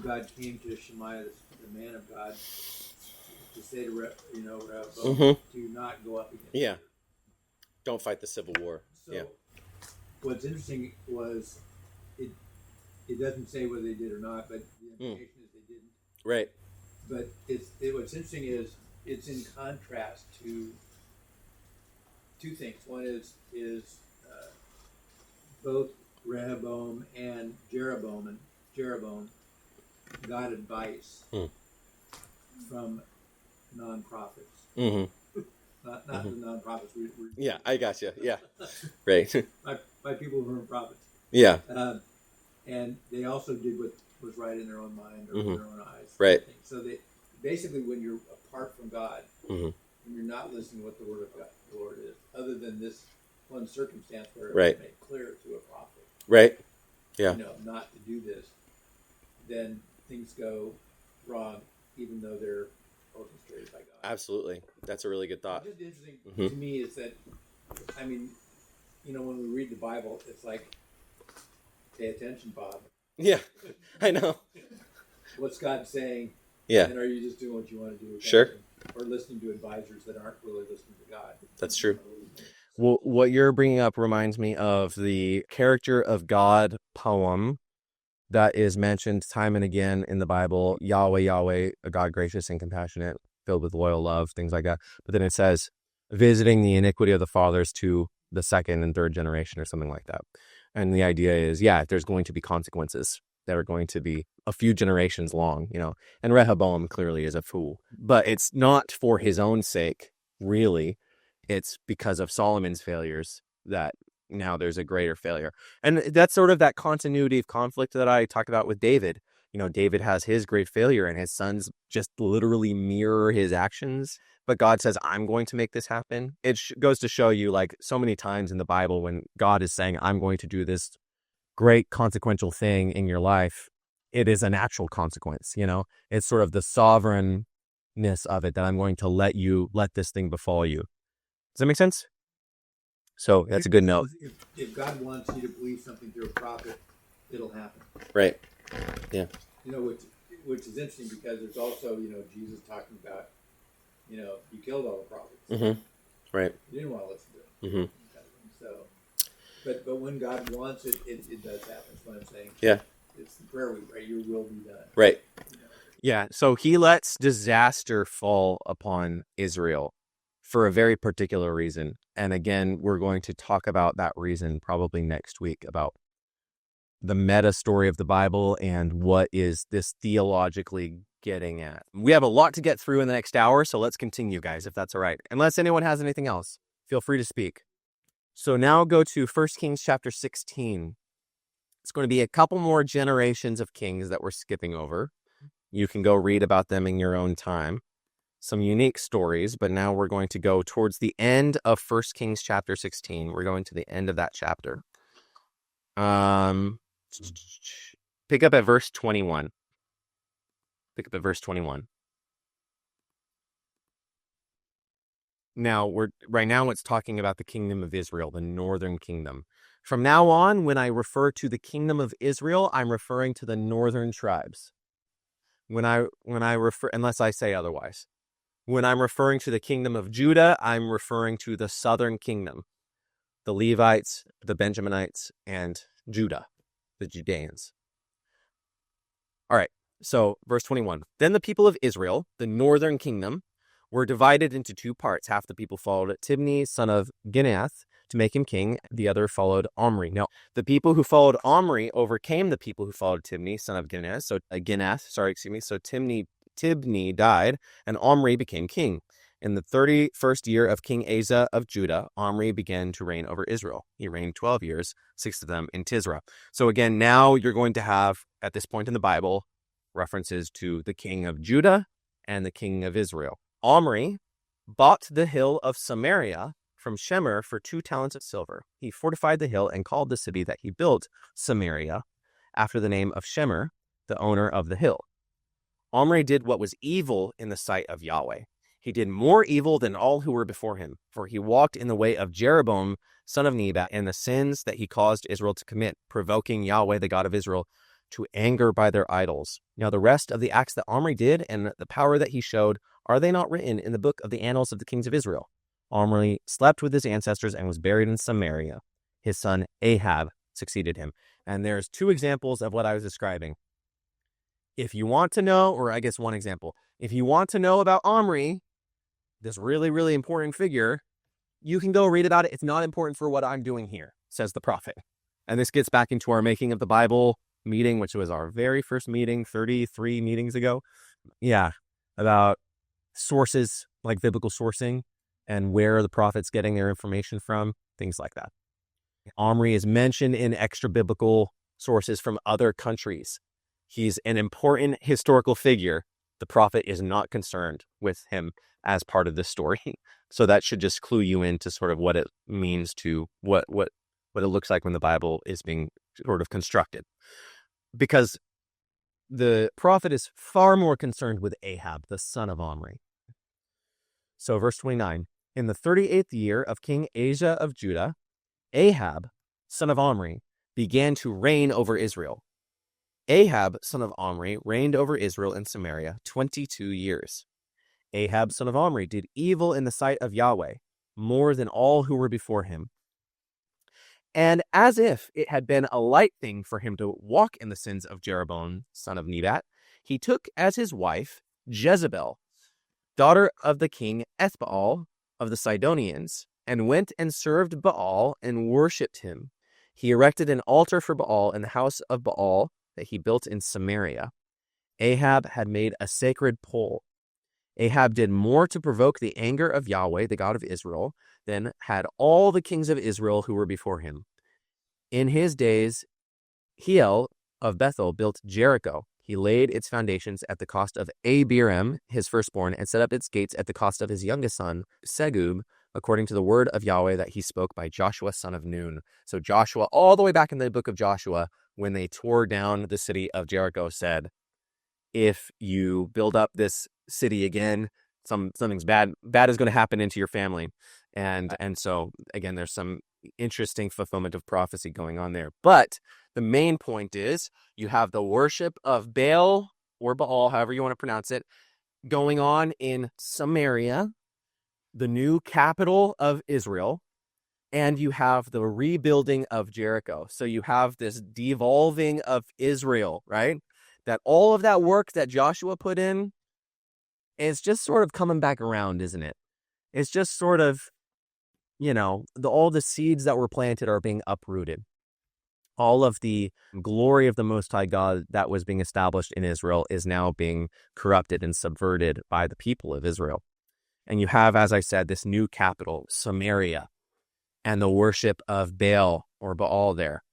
God came to Shemaiah, the man of God, to say to Rehoboam, do not go up against Israel. Don't fight the civil war." So, what's interesting was it doesn't say whether they did or not, but the implication is they didn't. Right. But what's interesting is it's in contrast to two things. One is both Rehoboam and Jeroboam got advice from non-prophets. Not the non-prophets. I got you. Yeah. Right. by people who weren't prophets. Yeah. And they also did what was right in their own mind or in their own eyes. Right. So they basically, when you're apart from God, when you're not listening to what the word of God, the Lord is, other than this one circumstance where it was made clear to a prophet, right? Yeah. Not to do this, then things go wrong, even though they're orchestrated by God. Absolutely, that's a really good thought. What's just interesting to me is that, when we read the Bible, it's like, pay attention, Bob. Yeah, I know. What's God saying? Yeah. And are you just doing what you want to do? Sure. Or listening to advisors that aren't really listening to God? That's true. Well, what you're bringing up reminds me of the character of God poem that is mentioned time and again in the Bible. Yahweh, Yahweh, a God gracious and compassionate, filled with loyal love, things like that. But then it says, visiting the iniquity of the fathers to the second and third generation or something like that. And the idea is, there's going to be consequences that are going to be a few generations long, and Rehoboam clearly is a fool, but it's not for his own sake, really. It's because of Solomon's failures that now there's a greater failure. And that's sort of that continuity of conflict that I talked about with David. David has his great failure and his sons just literally mirror his actions. But God says, I'm going to make this happen. It goes to show you, like so many times in the Bible, when God is saying, I'm going to do this great consequential thing in your life, it is a natural consequence. It's sort of the sovereignness of it, that I'm going to let this thing befall you. Does that make sense? So that's a good note. If God wants you to believe something through a prophet, it'll happen. Right. Yeah. Which is interesting, because there's also, Jesus talking about, you killed all the prophets. Mm-hmm. Right. You didn't want to listen to it. Mm-hmm. So, but when God wants it, it does happen. That's what I'm saying. Yeah. It's the prayer week, right? Your will be done. Right. Yeah. So he lets disaster fall upon Israel for a very particular reason. And again, we're going to talk about that reason probably next week, about the meta story of the Bible and what is this theologically getting at. We have a lot to get through in the next hour, so let's continue, guys, if that's all right. Unless anyone has anything else, feel free to speak. So now go to 1 Kings chapter 16. It's going to be a couple more generations of kings that we're skipping over. You can go read about them in your own time. Some unique stories, but now we're going to go towards the end of 1 Kings chapter 16. We're going to the end of that chapter. Pick up at verse 21. Pick up at verse 21. Now, right now it's talking about the kingdom of Israel, the northern kingdom. From now on, when I refer to the kingdom of Israel, I'm referring to the northern tribes. When I refer, unless I say otherwise. When I'm referring to the kingdom of Judah, I'm referring to the southern kingdom, the Levites, the Benjaminites, and Judah, the Judeans. All right, so verse 21. Then the people of Israel, the northern kingdom, were divided into two parts. Half the people followed Tibni, son of Gineath, to make him king. The other followed Omri. Now, the people who followed Omri overcame the people who followed Tibni, son of Gineath. So Tibni died, and Omri became king. In the 31st year of King Asa of Judah, Omri began to reign over Israel. He reigned 12 years, 6 of them in Tisra. So again, now you're going to have, at this point in the Bible, references to the king of Judah and the king of Israel. Omri bought the hill of Samaria from Shemer for 2 talents of silver. He fortified the hill and called the city that he built Samaria, after the name of Shemer, the owner of the hill. Omri did what was evil in the sight of Yahweh. He did more evil than all who were before him, for he walked in the way of Jeroboam, son of Nebat, and the sins that he caused Israel to commit, provoking Yahweh, the God of Israel, to anger by their idols. Now the rest of the acts that Omri did and the power that he showed, are they not written in the book of the annals of the kings of Israel? Omri slept with his ancestors and was buried in Samaria. His son Ahab succeeded him. And there's 2 examples of what I was describing. If you want to know, or I guess one example, if you want to know about Omri, this really, really important figure, you can go read about it. It's not important for what I'm doing here, says the prophet. And this gets back into our Making of the Bible meeting, which was our very first meeting 33 meetings ago. Yeah, about sources, like biblical sourcing, and where the prophet's getting their information from, things like that. Omri is mentioned in extra biblical sources from other countries. He's an important historical figure. The prophet is not concerned with him as part of this story. So that should just clue you into sort of what it means to what it looks like when the Bible is being sort of constructed. Because the prophet is far more concerned with Ahab, the son of Omri. So verse 29, in the 38th year of King Asa of Judah, Ahab, son of Omri, began to reign over Israel. Ahab, son of Omri, reigned over Israel in Samaria 22 years. Ahab, son of Omri, did evil in the sight of Yahweh, more than all who were before him. And as if it had been a light thing for him to walk in the sins of Jeroboam, son of Nebat, he took as his wife Jezebel, daughter of the king Ethbaal of the Sidonians, and went and served Baal and worshipped him. He erected an altar for Baal in the house of Baal that he built in Samaria. Ahab had made a sacred pole. Ahab did more to provoke the anger of Yahweh, the God of Israel, than had all the kings of Israel who were before him. In his days, Hiel of Bethel built Jericho. He laid its foundations at the cost of Abiram, his firstborn, and set up its gates at the cost of his youngest son, Segub, according to the word of Yahweh that he spoke by Joshua, son of Nun. So Joshua, all the way back in the book of Joshua, when they tore down the city of Jericho, said, if you build up this city again, something's bad is going to happen into your family. And so, again, there's some interesting fulfillment of prophecy going on there. But the main point is you have the worship of Baal or Baal, however you want to pronounce it, going on in Samaria, the new capital of Israel, and you have the rebuilding of Jericho. So you have this devolving of Israel, right? That all of that work that Joshua put in is just sort of coming back around, isn't it? It's just sort of, all the seeds that were planted are being uprooted. All of the glory of the Most High God that was being established in Israel is now being corrupted and subverted by the people of Israel. And you have, as I said, this new capital, Samaria, and the worship of Baal or Baal there.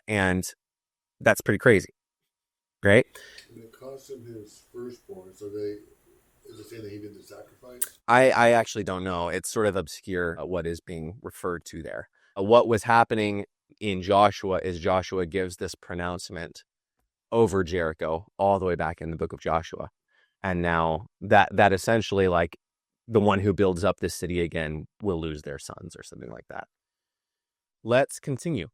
And that's pretty crazy, right? And it cost him his firstborn, so is it saying that he did the sacrifice? I actually don't know. It's sort of obscure what is being referred to there. What was happening in Joshua is Joshua gives this pronouncement over Jericho all the way back in the book of Joshua. And now that essentially, like, the one who builds up this city again will lose their sons or something like that. Let's continue.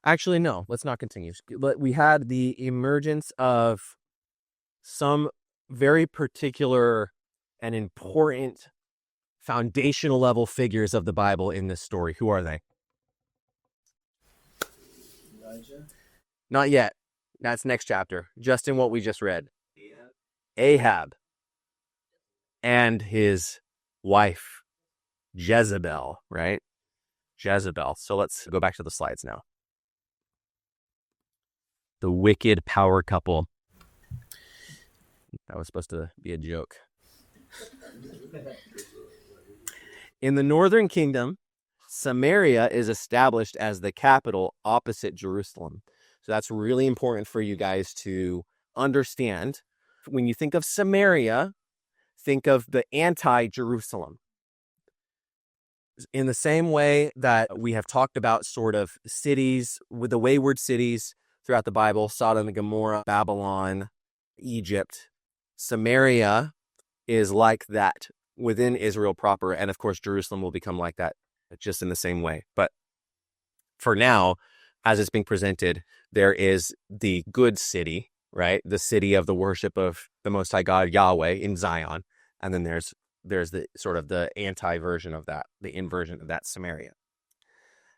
Actually, no, let's not continue. But we had the emergence of some very particular and important foundational level figures of the Bible in this story. Who are they? Elijah? Not yet. That's next chapter. Just in what we just read. Ahab and his wife, Jezebel, right? Jezebel. So let's go back to the slides now. The wicked power couple. That was supposed to be a joke. In the northern kingdom, Samaria is established as the capital opposite Jerusalem. So that's really important for you guys to understand. When you think of Samaria, think of the anti-Jerusalem. In the same way that we have talked about sort of cities, with the wayward cities throughout the Bible, Sodom and Gomorrah, Babylon, Egypt, Samaria is like that within Israel proper. And of course, Jerusalem will become like that just in the same way. But for now, as it's being presented, there is the good city, right? The city of the worship of the Most High God, Yahweh, in Zion. And then there's the sort of the anti-version of that, the inversion of that, Samaria.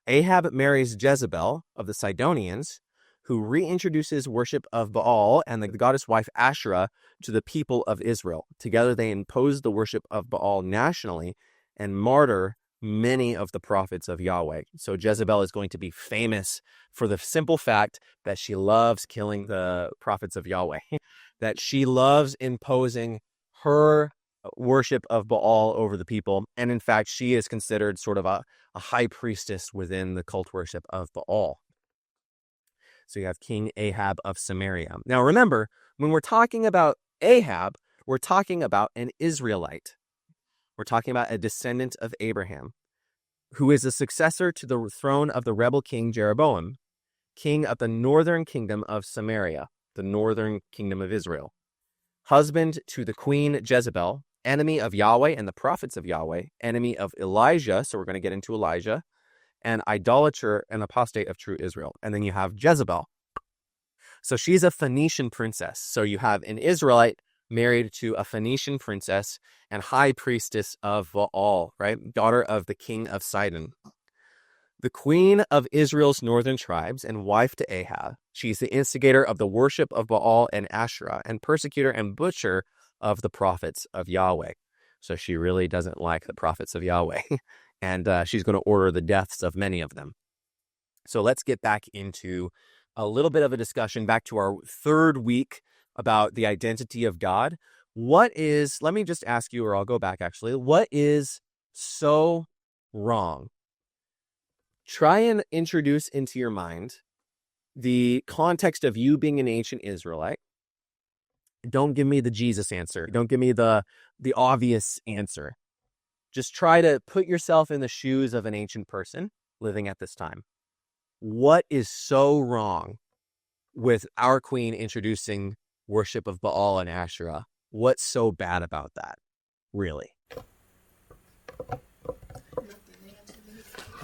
Ahab marries Jezebel of the Sidonians, who reintroduces worship of Baal and the goddess wife Asherah to the people of Israel. Together they impose the worship of Baal nationally and martyr many of the prophets of Yahweh. So Jezebel is going to be famous for the simple fact that she loves killing the prophets of Yahweh, that she loves imposing her worship of Baal over the people. And in fact, she is considered sort of a high priestess within the cult worship of Baal. So you have King Ahab of Samaria. Now remember, when we're talking about Ahab, we're talking about an Israelite. We're talking about a descendant of Abraham, who is the successor to the throne of the rebel king Jeroboam, king of the northern kingdom of Samaria, the northern kingdom of Israel. Husband to the queen Jezebel, enemy of Yahweh and the prophets of Yahweh, enemy of Elijah, so we're going to get into Elijah, and idolater and apostate of true Israel. And then you have Jezebel. So she's a Phoenician princess. So you have an Israelite married to a Phoenician princess and high priestess of Baal, right? Daughter of the king of Sidon. The queen of Israel's northern tribes and wife to Ahab. She's the instigator of the worship of Baal and Asherah and persecutor and butcher of the prophets of Yahweh. So she really doesn't like the prophets of Yahweh. And she's going to order the deaths of many of them. So let's get back into a little bit of a discussion, back to our third week about the identity of God. Let me just ask you, or I'll go back actually, what is so wrong? Try and introduce into your mind the context of you being an ancient Israelite, don't give me the Jesus answer. Don't give me the obvious answer. Just try to put yourself in the shoes of an ancient person living at this time. What is so wrong with our queen introducing worship of Baal and Asherah? What's so bad about that, really?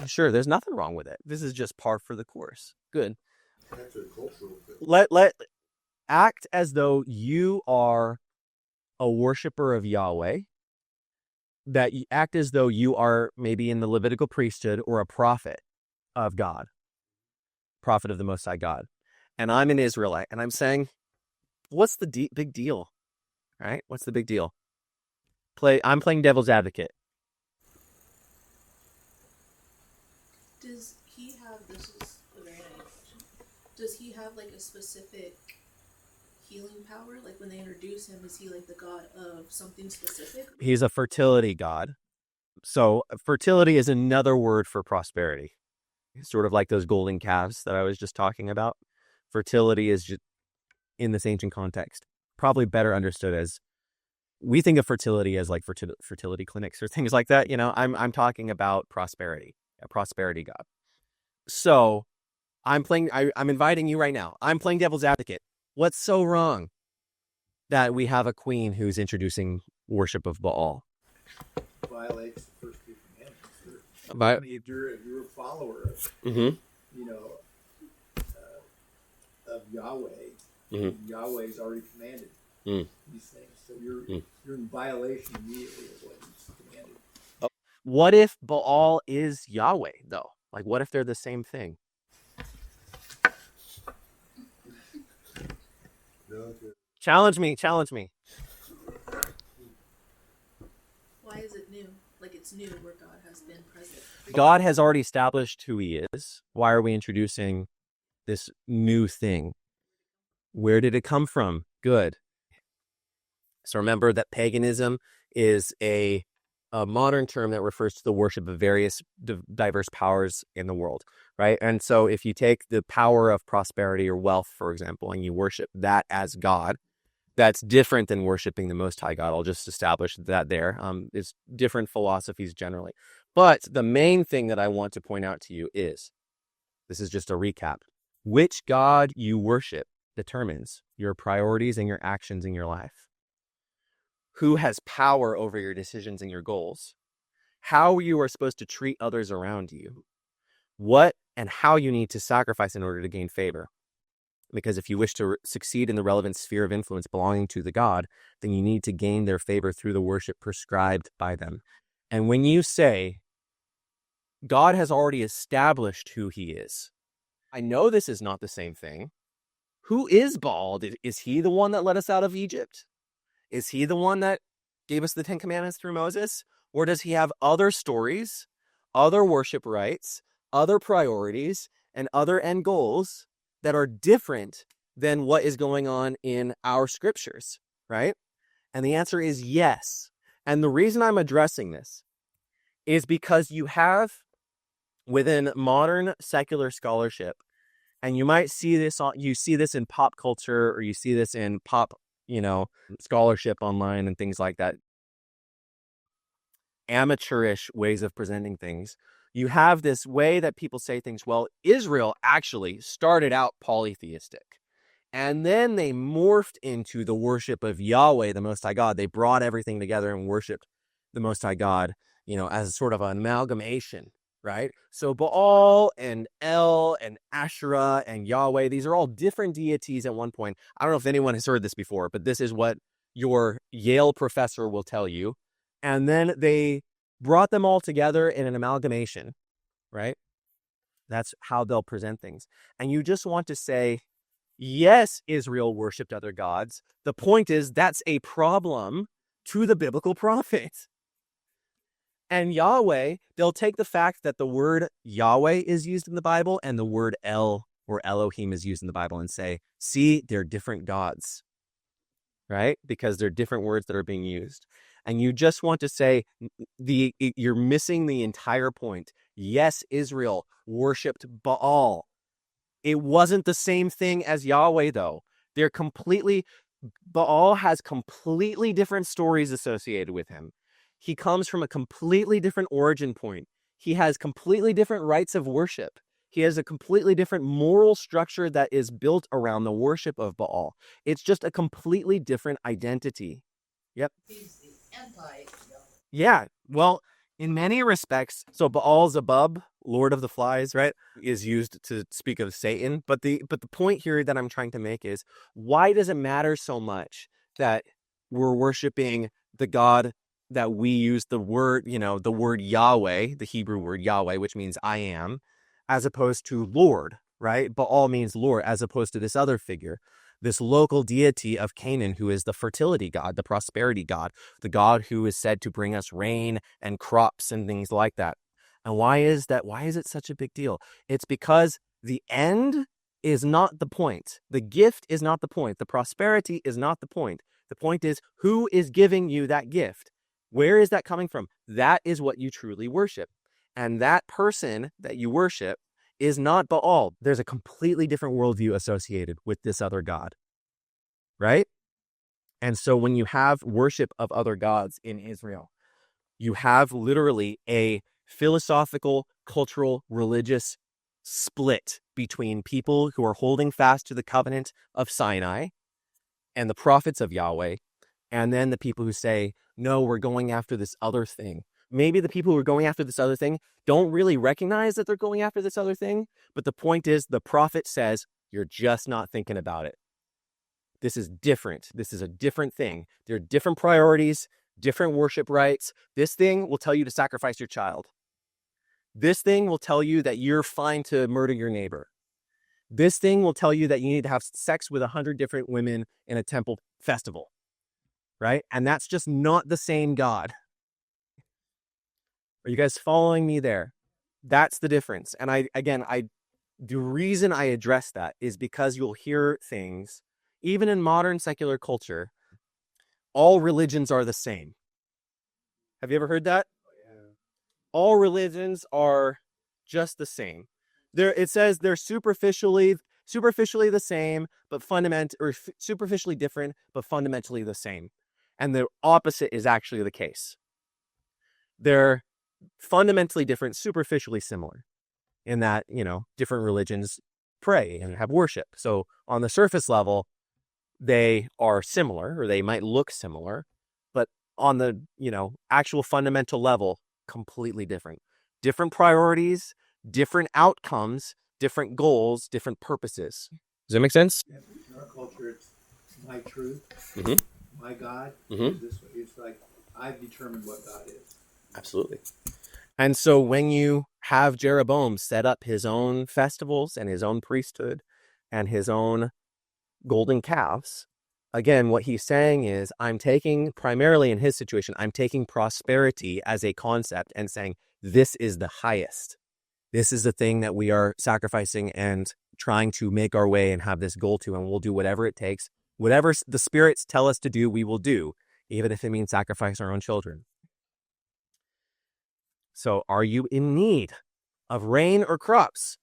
Sure, there's nothing wrong with it. This is just par for the course. Good. That's a cultural thing. Let act as though you are a worshiper of Yahweh. That you act as though you are maybe in the Levitical priesthood or a prophet of God, prophet of the Most High God. And I'm an Israelite, and I'm saying, what's the big deal? Right? What's the big deal? I'm playing devil's advocate. Does he have, this is a very nice question, does he have like a specific healing power? Like when they introduce him, is he like the god of something specific? He's a fertility god. So fertility is another word for prosperity. It's sort of like those golden calves that I was just talking about. Fertility is just, in this ancient context, probably better understood as, we think of fertility as like fertility clinics or things like that. You know, I'm talking about prosperity, a prosperity god. So I'm inviting you right now. I'm playing devil's advocate. What's so wrong that we have a queen who's introducing worship of Baal? Violates the first two commandments. But If you're a follower of, mm-hmm. Of Yahweh, Mm-hmm. Yahweh's already commanded Mm. these things. So you're in violation immediately of what he's commanded. What if Baal is Yahweh, though? Like, what if they're the same thing? Challenge me. Why is it new? Like it's new where God has been present. God has already established who he is. Why are we introducing this new thing? Where did it come from? Good. So remember that paganism is a modern term that refers to the worship of various diverse powers in the world, right? And so if you take the power of prosperity or wealth, for example, and you worship that as God, that's different than worshiping the Most High God. I'll just establish that there. It's different philosophies generally. But the main thing that I want to point out to you is, this is just a recap, which God you worship determines your priorities and your actions in your life. Who has power over your decisions and your goals? How you are supposed to treat others around you? What and how you need to sacrifice in order to gain favor? Because if you wish to succeed in the relevant sphere of influence belonging to the God, then you need to gain their favor through the worship prescribed by them. And when you say, God has already established who he is, I know this is not the same thing. Who is Baal? Is he the one that led us out of Egypt? Is he the one that gave us the 10 Commandments through Moses? Or does he have other stories, other worship rites, other priorities, and other end goals that are different than what is going on in our scriptures, right? And the answer is yes. And the reason I'm addressing this is because you have within modern secular scholarship, and you might see this in pop culture, or you see this in pop, scholarship online and things like that, amateurish ways of presenting things. You have this way that people say things, well, Israel actually started out polytheistic. And then they morphed into the worship of Yahweh, the Most High God. They brought everything together and worshiped the Most High God, as sort of an amalgamation, right? So Baal and El and Asherah and Yahweh, these are all different deities at one point. I don't know if anyone has heard this before, but this is what your Yale professor will tell you. And then they brought them all together in an amalgamation, right? That's how they'll present things. And you just want to say, yes, Israel worshipped other gods. The point is, that's a problem to the biblical prophets. And Yahweh, they'll take the fact that the word Yahweh is used in the Bible and the word El or Elohim is used in the Bible and say, see, they're different gods, right? Because they're different words that are being used. And you just want to say, you're missing the entire point. Yes, Israel worshipped Baal. It wasn't the same thing as Yahweh, though. Baal has completely different stories associated with him. He comes from a completely different origin point. He has completely different rites of worship. He has a completely different moral structure that is built around the worship of Baal. It's just a completely different identity. Yep. He's the anti-Yahweh. Yeah. Well, in many respects, so Baal-zebub, Lord of the Flies, right, is used to speak of Satan. But the point here that I'm trying to make is, why does it matter so much that we're worshiping the God that we use the word Yahweh, the Hebrew word Yahweh, which means I am, as opposed to Lord, right? Baal means Lord, as opposed to this other figure, this local deity of Canaan, who is the fertility god, the prosperity god, the god who is said to bring us rain and crops and things like that. And why is that? Why is it such a big deal? It's because the end is not the point. The gift is not the point. The prosperity is not the point. The point is, who is giving you that gift? Where is that coming from? That is what you truly worship. And that person that you worship is not Baal. There's a completely different worldview associated with this other god, right? And so when you have worship of other gods in Israel, you have literally a philosophical, cultural, religious split between people who are holding fast to the covenant of Sinai and the prophets of Yahweh, and then the people who say, no, we're going after this other thing. Maybe the people who are going after this other thing don't really recognize that they're going after this other thing, but the point is, the prophet says, you're just not thinking about it. This is different. This is a different thing. There are different priorities, different worship rites. This thing will tell you to sacrifice your child. This thing will tell you that you're fine to murder your neighbor. This thing will tell you that you need to have sex with 100 different women in a temple festival, right? And that's just not the same God. Are you guys following me there? That's the difference. And the reason I address that is because you'll hear things, even in modern secular culture, all religions are the same. Have you ever heard that? All religions are just the same. It says they're superficially the same, but superficially different, but fundamentally the same. And the opposite is actually the case. They're fundamentally different, superficially similar, in that, different religions pray and have worship. So on the surface level, they are similar, or they might look similar, but on the, actual fundamental level, completely different. Different priorities, different outcomes, different goals, different purposes. Does that make sense? Yeah, in our culture, it's my truth, Mm-hmm. my God. Mm-hmm. It's like I've determined what God is. Absolutely. And so when you have Jeroboam set up his own festivals and his own priesthood and his own golden calves, again, what he's saying is, primarily in his situation, I'm taking prosperity as a concept and saying, this is the highest. This is the thing that we are sacrificing and trying to make our way and have this goal to, and we'll do whatever it takes. Whatever the spirits tell us to do, we will do, even if it means sacrifice our own children. So are you in need of rain or crops?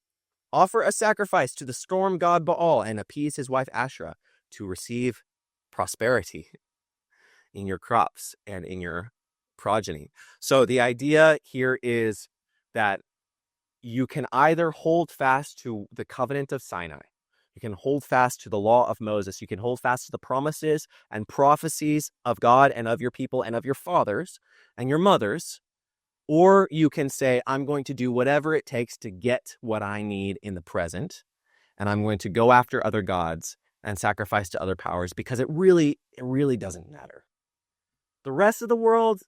Offer a sacrifice to the storm god Baal and appease his wife Asherah to receive prosperity in your crops and in your progeny. So the idea here is that you can either hold fast to the covenant of Sinai, you can hold fast to the law of Moses, you can hold fast to the promises and prophecies of God and of your people and of your fathers and your mothers, or you can say, I'm going to do whatever it takes to get what I need in the present, and I'm going to go after other gods and sacrifice to other powers, because it really doesn't matter. The rest of the world,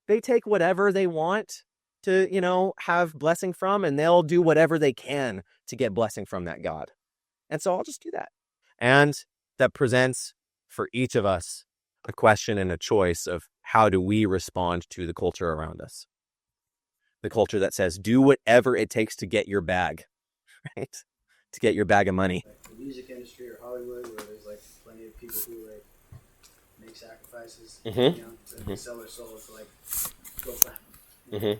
they take whatever they want to, have blessing from, and they'll do whatever they can to get blessing from that God. And so I'll just do that. And that presents for each of us a question and a choice of, how do we respond to the culture around us? The culture that says, do whatever it takes to get your bag, right? To get your bag of money. Like the music industry or Hollywood, where there's like plenty of people who like make sacrifices, to sell their soul to like go platinum.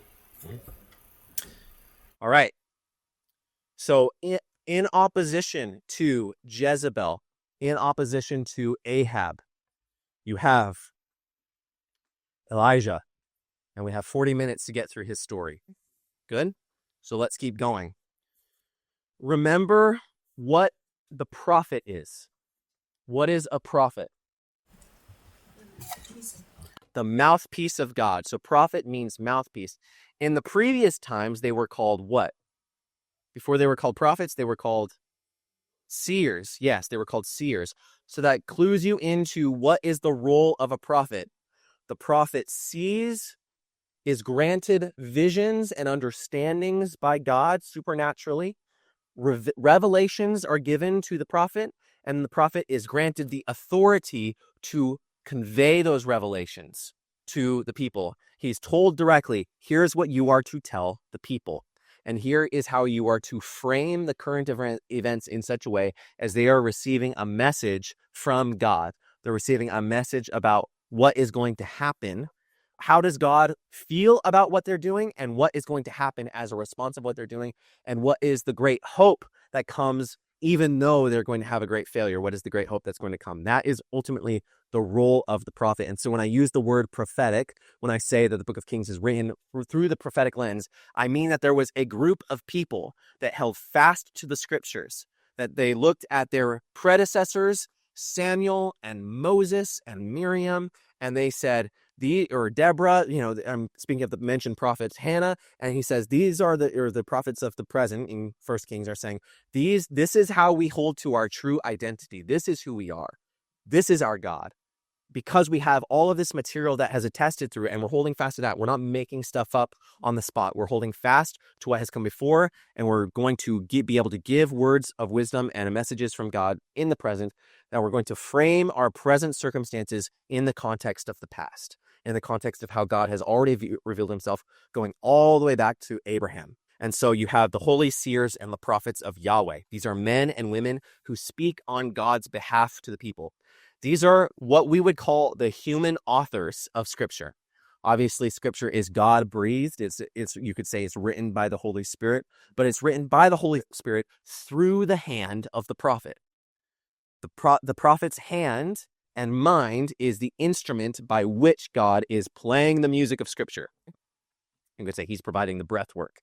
All right. So in opposition to Jezebel, in opposition to Ahab, you have Elijah. And we have 40 minutes to get through his story. Good? So let's keep going. Remember what the prophet is. What is a prophet? The mouthpiece of God. So prophet means mouthpiece. In the previous times, they were called what? Before they were called prophets, they were called seers. Yes, they were called seers. So that clues you into what is the role of a prophet. The prophet sees, is granted visions and understandings by God supernaturally. Revelations are given to the prophet, and the prophet is granted the authority to convey those revelations to the people. He's told directly, here's what you are to tell the people. And here is how you are to frame the current events in such a way as they are receiving a message from God. They're receiving a message about what is going to happen. How does God feel about what they're doing, and what is going to happen as a response of what they're doing, and what is the great hope that comes even though they're going to have a great failure? What is the great hope that's going to come? That is ultimately the role of the prophet. And so when I use the word prophetic, when I say that the book of Kings is written through the prophetic lens, I mean that there was a group of people that held fast to the scriptures, that they looked at their predecessors, Samuel and Moses and Miriam, and they said, or Deborah, I'm speaking of the mentioned prophets, Hannah, and he says, these are the prophets of the present in First Kings are saying, this is how we hold to our true identity. This is who we are. This is our God. Because we have all of this material that has attested through it, and we're holding fast to that. We're not making stuff up on the spot. We're holding fast to what has come before, and we're going to be able to give words of wisdom and messages from God in the present, that we're going to frame our present circumstances in the context of the past, in the context of how God has already revealed himself, going all the way back to Abraham. And so you have the holy seers and the prophets of Yahweh. These are men and women who speak on God's behalf to the people. These are what we would call the human authors of Scripture. Obviously, Scripture is God-breathed. It's you could say it's written by the Holy Spirit, but it's written by the Holy Spirit through the hand of the prophet. The prophet's hand and mind is the instrument by which God is playing the music of Scripture. You could say he's providing the breath work,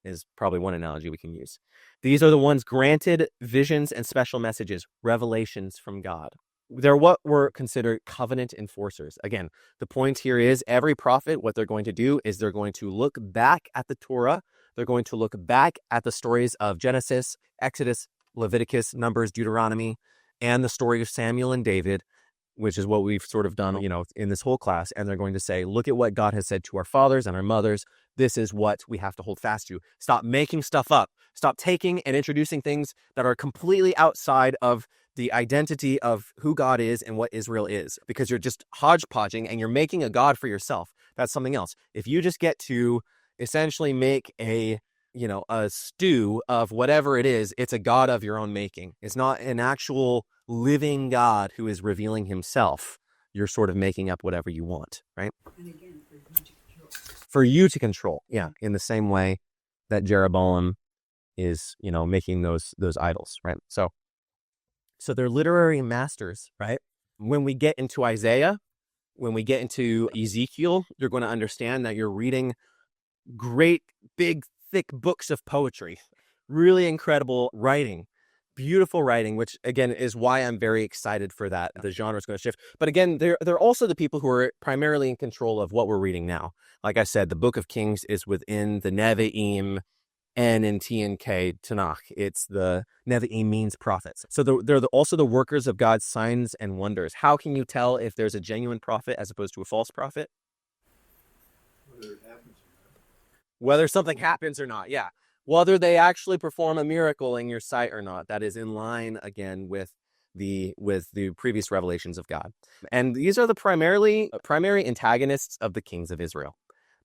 is probably one analogy we can use. These are the ones granted visions and special messages, revelations from God. They're what were considered covenant enforcers. Again, the point here is every prophet, what they're going to do is they're going to look back at the Torah. They're going to look back at the stories of Genesis, Exodus, Leviticus, Numbers, Deuteronomy, and the story of Samuel and David, which is what we've sort of done, in this whole class. And they're going to say, look at what God has said to our fathers and our mothers. This is what we have to hold fast to. Stop making stuff up. Stop taking and introducing things that are completely outside of the identity of who God is and what Israel is, because you're just hodgepodging and you're making a God for yourself. That's something else. If you just get to essentially make a stew of whatever it is, it's a God of your own making. It's not an actual living God who is revealing himself. You're sort of making up whatever you want, right? And again, for you to control. For you to control, yeah, in the same way that Jeroboam is, making those idols, right? So they're literary masters, right? When we get into Isaiah, when we get into Ezekiel, you're going to understand that you're reading great, big, thick books of poetry, really incredible writing, beautiful writing, which again is why I'm very excited for that. The genre is going to shift. But again, they're also the people who are primarily in control of what we're reading now. Like I said, the book of Kings is within the Nevi'im, N and T and K Tanakh. It's the Nevi'im means prophets. So they're also the workers of God's signs and wonders. How can you tell if there's a genuine prophet as opposed to a false prophet? Whether it happens or not. Whether something happens or not, yeah. Whether they actually perform a miracle in your sight or not. That is in line again with the previous revelations of God. And these are the primary antagonists of the kings of Israel.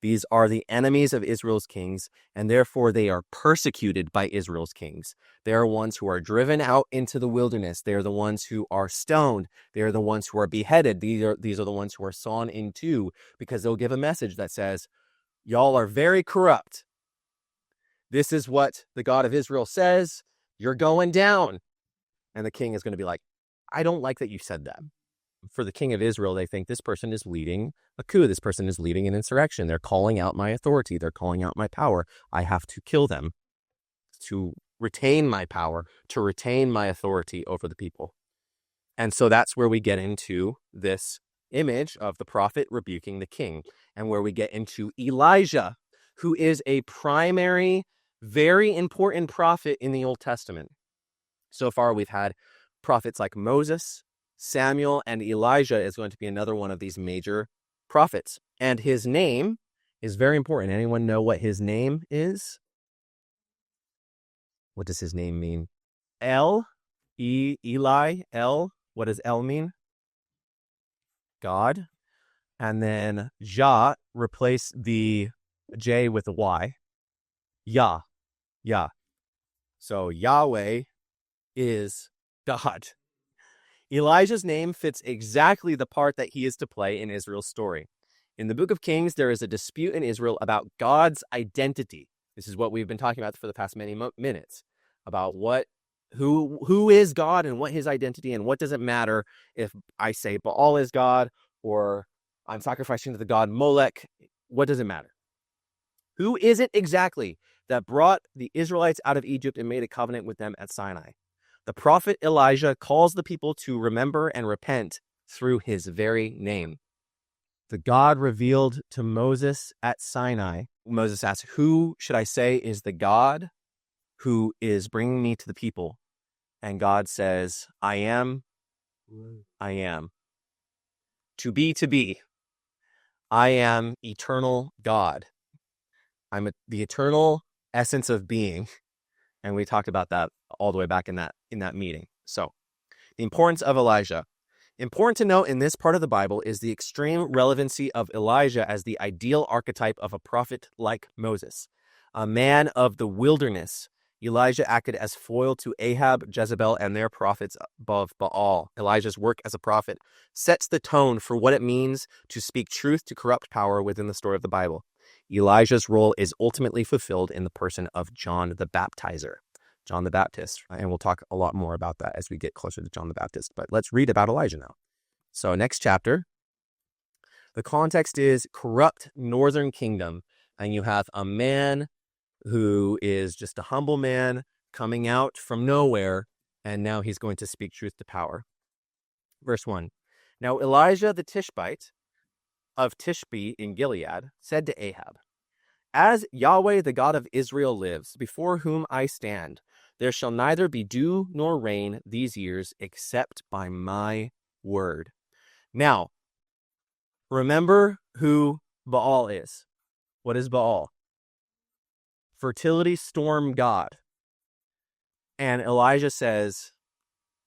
These are the enemies of Israel's kings, and therefore they are persecuted by Israel's kings. They are ones who are driven out into the wilderness. They are the ones who are stoned. They are the ones who are beheaded. These are the ones who are sawn in two, because they'll give a message that says, y'all are very corrupt. This is what the God of Israel says. You're going down. And the king is going to be like, I don't like that you said that. For the king of Israel, they think this person is leading a coup. This person is leading an insurrection. They're calling out my authority. They're calling out my power. I have to kill them to retain my power, to retain my authority over the people. And so that's where we get into this image of the prophet rebuking the king, and where we get into Elijah, who is a primary, very important prophet in the Old Testament. So far, we've had prophets like Moses, Samuel, and Elijah is going to be another one of these major prophets. And his name is very important. Anyone know what his name is? What does his name mean? Eli, El. What does El mean? God. And then Jah, replace the J with a Y. Yah. So Yahweh is God. Elijah's name fits exactly the part that he is to play in Israel's story. In the book of Kings, there is a dispute in Israel about God's identity. This is what we've been talking about for the past many minutes, about who is God and what his identity, and what does it matter if I say Baal is God or I'm sacrificing to the god Molech. What does it matter? Who is it exactly that brought the Israelites out of Egypt and made a covenant with them at Sinai? The prophet Elijah calls the people to remember and repent through his very name. The God revealed to Moses at Sinai. Moses asks, who should I say is the God who is bringing me to the people? And God says, I am. To be. I am eternal God. I'm the eternal essence of being. And we talked about that all the way back in that meeting. So the importance of Elijah. Important to note in this part of the Bible is the extreme relevancy of Elijah as the ideal archetype of a prophet like Moses, a man of the wilderness. Elijah acted as foil to Ahab, Jezebel, and their prophets above Baal. Elijah's work as a prophet sets the tone for what it means to speak truth to corrupt power within the story of the Bible. Elijah's role is ultimately fulfilled in the person of John the Baptizer, John the Baptist. And we'll talk a lot more about that as we get closer to John the Baptist. But let's read about Elijah now. So next chapter, the context is corrupt northern kingdom. And you have a man who is just a humble man coming out from nowhere. And now he's going to speak truth to power. Verse 1. Now Elijah the Tishbite of Tishbe in Gilead said to Ahab, as Yahweh the God of Israel lives, before whom I stand, there shall neither be dew nor rain these years except by my word. Now, remember who Baal is. What is Baal? Fertility storm god. And Elijah says,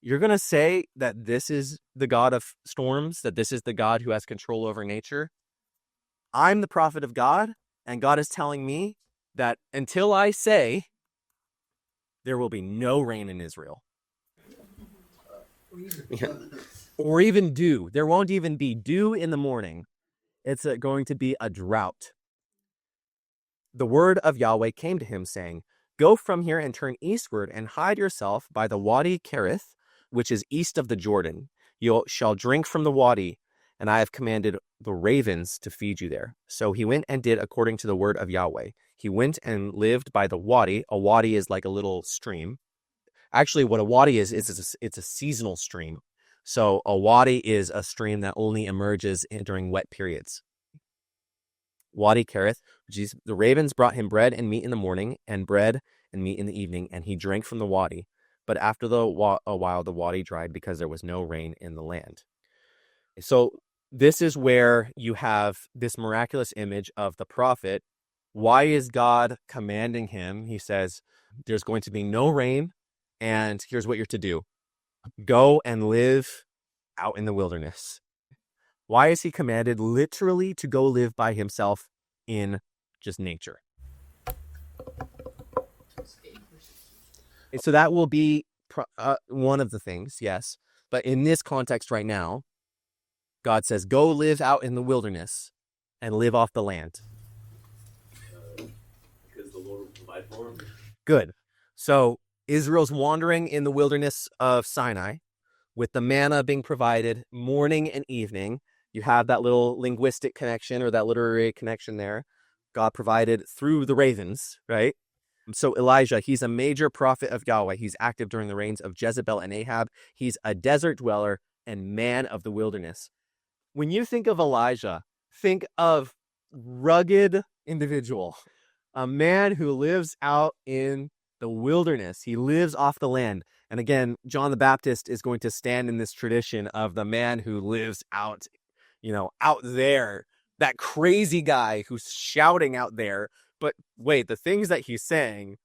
you're going to say that this is the God of storms, that this is the God who has control over nature? I'm the prophet of God, and God is telling me that until I say, there will be no rain in Israel. Or even dew. There won't even be dew in the morning. It's going to be a drought. The word of Yahweh came to him, saying, go from here and turn eastward and hide yourself by the Wadi Kerith, which is east of the Jordan. You shall drink from the Wadi, and I have commanded the ravens to feed you there. So he went and did according to the word of Yahweh. He went and lived by the Wadi. A Wadi is like a little stream. Actually, what a Wadi is it's a seasonal stream. So a Wadi is a stream that only emerges during wet periods. Wadi Kerith, the ravens brought him bread and meat in the morning, and bread and meat in the evening, and he drank from the Wadi. But after a while, the Wadi dried because there was no rain in the land. So this is where you have this miraculous image of the prophet. Why is God commanding him? He says, there's going to be no rain, and here's what you're to do. Go and live out in the wilderness. Why is he commanded literally to go live by himself in just nature? And so that will be one of the things, yes. But in this context right now, God says, go live out in the wilderness and live off the land. Because the Lord will provide for him. Good. So Israel's wandering in the wilderness of Sinai with the manna being provided morning and evening. You have that little linguistic connection or that literary connection there. God provided through the ravens, right? So Elijah, he's a major prophet of Yahweh. He's active during the reigns of Jezebel and Ahab. He's a desert dweller and man of the wilderness. When you think of Elijah, think of rugged individual, a man who lives out in the wilderness. He lives off the land. And again, John the Baptist is going to stand in this tradition of the man who lives out, out there, that crazy guy who's shouting out there. But wait, the things that he's saying,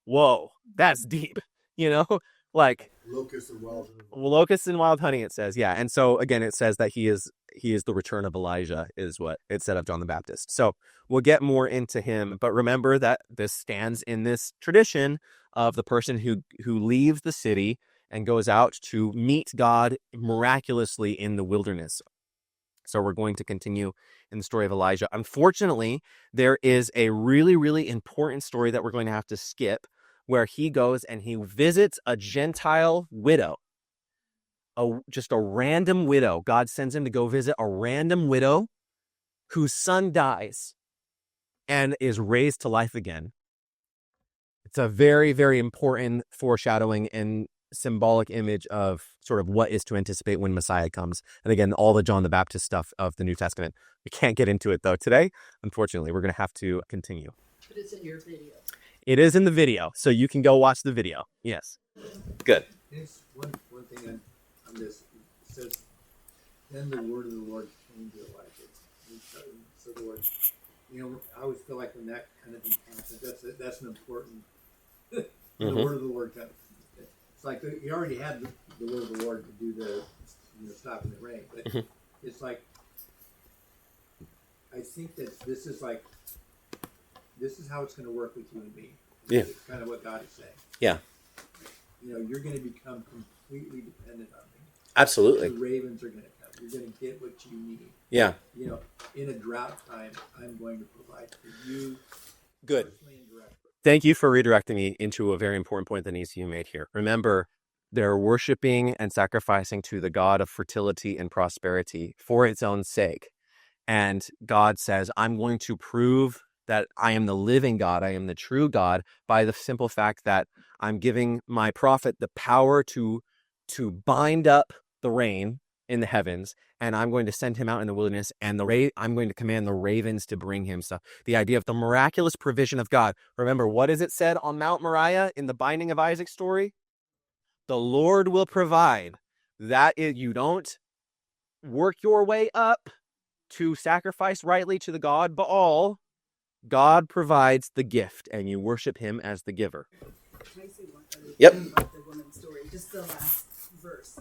whoa, that's deep, like Locusts and wild honey. locusts and wild honey, it says. Yeah. And so again, it says that he is the return of Elijah is what it said of John the Baptist. So we'll get more into him, but remember that this stands in this tradition of the person who leaves the city and goes out to meet God miraculously in the wilderness. So we're going to continue in the story of Elijah. Unfortunately, there is a really, really important story that we're going to have to skip, where he goes and he visits a Gentile widow, just a random widow. God sends him to go visit a random widow whose son dies and is raised to life again. It's a very, very important foreshadowing and symbolic image of sort of what is to anticipate when Messiah comes. And again, all the John the Baptist stuff of the New Testament. We can't get into it though today. Unfortunately, we're going to have to continue. But it's in your video. It is in the video, so you can go watch the video. Yes. Good. There's one thing on this. It says, then the word of the Lord came to Elijah. So the Lord, I always feel like when that kind of thing happens, that's an important, the word of the Lord comes. It's like he already had the word of the Lord to do the, stopping the rain. But it's like, I think that this is how it's going to work with you and me. Yeah. It's kind of what God is saying. Yeah. You're going to become completely dependent on me. Absolutely. The ravens are going to come. You're going to get what you need. Yeah. In a drought time, I'm going to provide for you. Good. Personally and directly. Thank you for redirecting me into a very important point that needs to be made here. Remember, they're worshiping and sacrificing to the God of fertility and prosperity for its own sake. And God says, I'm going to prove that I am the living God, I am the true God, by the simple fact that I'm giving my prophet the power to bind up the rain in the heavens, and I'm going to send him out in the wilderness, and I'm going to command the ravens to bring him stuff. The idea of the miraculous provision of God. Remember, what is it said on Mount Moriah in the binding of Isaac story? The Lord will provide. That is, you don't work your way up to sacrifice rightly to the god Baal. God provides the gift, and you worship him as the giver. Can I say one other Yep. thing about the woman's story? Just the last verse.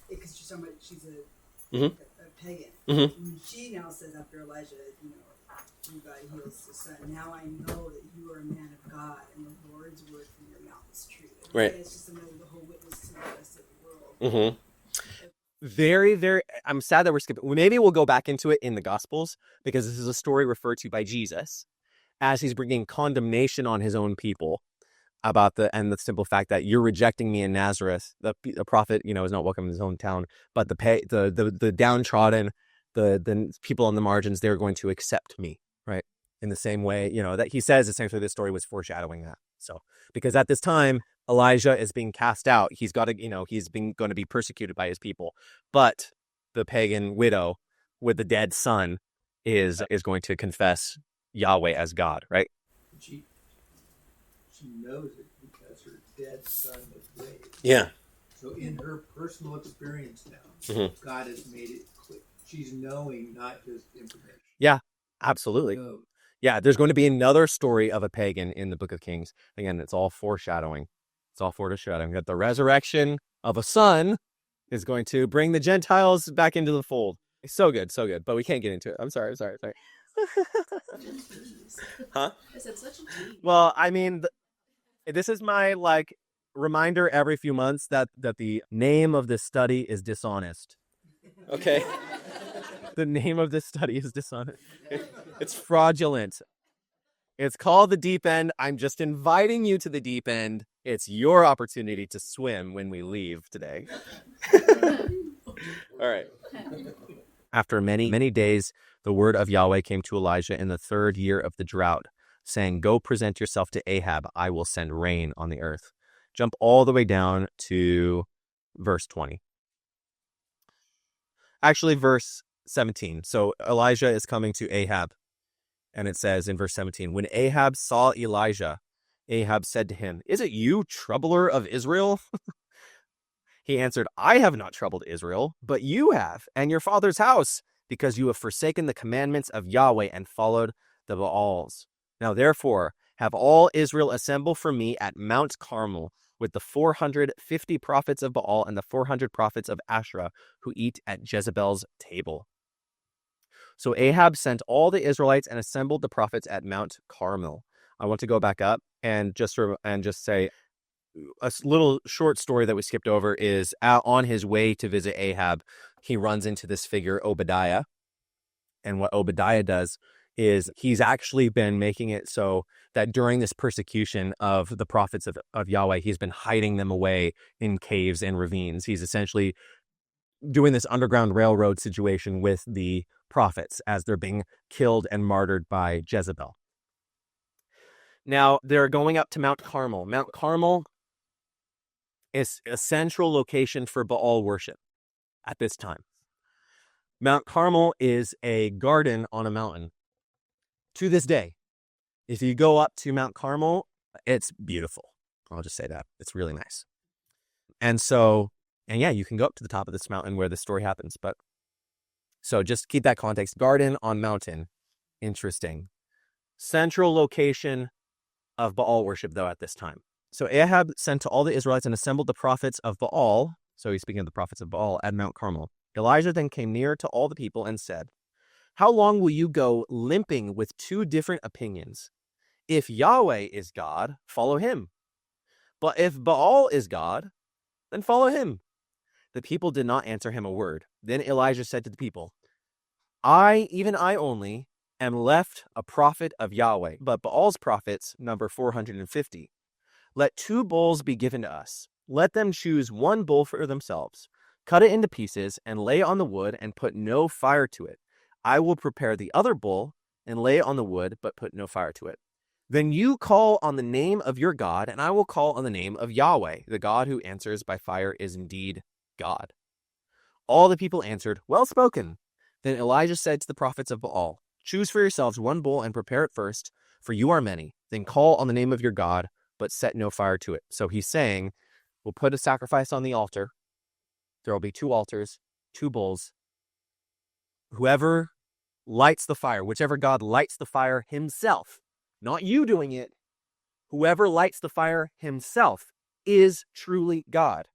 Because she's talking about she's a pagan. And she now says after Elijah, God heals his son. Now I know that you are a man of God, and the Lord's word from your mouth is true. Right. It's just another whole witness to the rest of the world. Very, very, I'm sad that we're skipping. Maybe we'll go back into it in the Gospels, because this is a story referred to by Jesus as he's bringing condemnation on his own people about the simple fact that you're rejecting me in Nazareth. The prophet, is not welcome in his own town, but the downtrodden, the people on the margins, they're going to accept me, right? In the same way, that he says essentially this story was foreshadowing that. So, because at this time, Elijah is being cast out. He's got to, he's going to be persecuted by his people. But the pagan widow with the dead son is going to confess Yahweh as God, right? She knows it because her dead son was raised. Yeah. So in her personal experience now, God has made it clear. She's knowing, not just information. Yeah, absolutely. Yeah, there's going to be another story of a pagan in the Book of Kings. Again, it's all foreshadowing. It's all foreshadowing that the resurrection of a son is going to bring the Gentiles back into the fold. It's so good, so good. But we can't get into it. I'm sorry. Huh? I said such a tease. Well, I mean, this is my reminder every few months that the name of this study is dishonest. Okay? The name of this study is dishonest. It's fraudulent. It's called the deep end. I'm just inviting you to the deep end. It's your opportunity to swim when we leave today. All right. After many days, the word of Yahweh came to Elijah in the 3rd year of the drought, saying, "Go present yourself to Ahab. I will send rain on the earth." Jump all the way down to verse 20. Actually, verse 17. So Elijah is coming to Ahab, and it says in verse 17, "When Ahab saw Elijah, Ahab said to him, 'Is it you, troubler of Israel?' He answered, 'I have not troubled Israel, but you have, and your father's house, because you have forsaken the commandments of Yahweh and followed the Baals. Now therefore, have all Israel assemble for me at Mount Carmel with the 450 prophets of Baal and the 400 prophets of Asherah who eat at Jezebel's table.' So Ahab sent all the Israelites and assembled the prophets at Mount Carmel." I want to go back up and just say a little short story that we skipped over is on his way to visit Ahab, he runs into this figure, Obadiah. And what Obadiah does is he's actually been making it so that during this persecution of the prophets of Yahweh, he's been hiding them away in caves and ravines. He's essentially doing this underground railroad situation with the prophets as they're being killed and martyred by Jezebel. Now, they're going up to Mount Carmel. Mount Carmel is a central location for Baal worship at this time. Mount Carmel is a garden on a mountain. To this day, if you go up to Mount Carmel, it's beautiful. I'll just say that. It's really nice. And yeah, you can go up to the top of this mountain where the story happens. But so just keep that context. Garden on mountain. Interesting. Central location of Baal worship, though, at this time. So Ahab sent to all the Israelites and assembled the prophets of Baal. So he's speaking of the prophets of Baal at Mount Carmel. Elijah then came near to all the people and said, "How long will you go limping with 2 different opinions? If Yahweh is God, follow him. But if Baal is God, then follow him." The people did not answer him a word. Then Elijah said to the people, even I only, am left a prophet of Yahweh, but Baal's prophets number 450. Let 2 bulls be given to us. Let them choose 1 bull for themselves, cut it into pieces, and lay on the wood, and put no fire to it. I will prepare the other bull, and lay it on the wood, but put no fire to it. Then you call on the name of your God, and I will call on the name of Yahweh. The God who answers by fire is indeed God. All the people answered, "Well spoken." Then Elijah said to the prophets of Baal, "Choose for yourselves 1 bull and prepare it first, for you are many. Then call on the name of your God, but set no fire to it." So he's saying, we'll put a sacrifice on the altar. There will be 2 altars, 2 bulls. Whoever lights the fire, whichever God lights the fire himself, not you doing it, whoever lights the fire himself is truly God.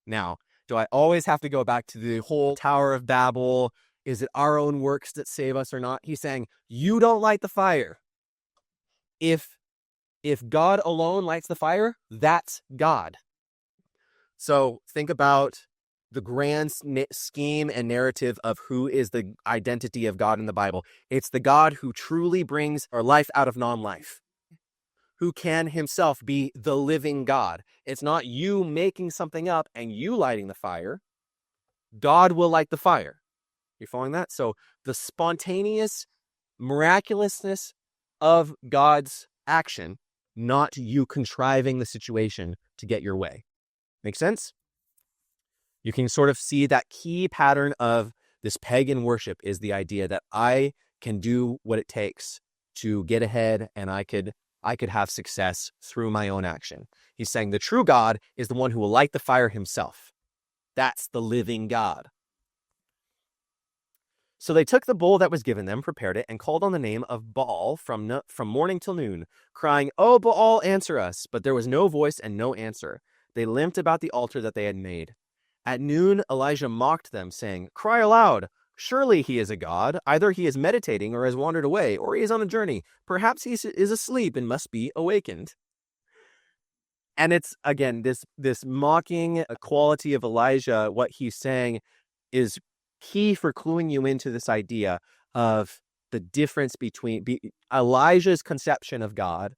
Now, do I always have to go back to the whole Tower of Babel? Is it our own works that save us or not? He's saying, you don't light the fire. If God alone lights the fire, that's God. So think about the grand scheme and narrative of who is the identity of God in the Bible. It's the God who truly brings our life out of non-life, who can himself be the living God. It's not you making something up and you lighting the fire. God will light the fire. You following that? So the spontaneous miraculousness of God's action, not you contriving the situation to get your way. Make sense? You can sort of see that key pattern of this pagan worship is the idea that I can do what it takes to get ahead, and I could have success through my own action. He's saying the true God is the one who will light the fire himself. That's the living God. So they took the bull that was given them, prepared it, and called on the name of Baal from morning till noon, crying, "Oh, Baal, answer us." But there was no voice and no answer. They limped about the altar that they had made. At noon, Elijah mocked them, saying, "Cry aloud. Surely he is a god. Either he is meditating or has wandered away, or he is on a journey. Perhaps he is asleep and must be awakened." And it's, again, this mocking quality of Elijah. What he's saying is key for cluing you into this idea of the difference between Elijah's conception of God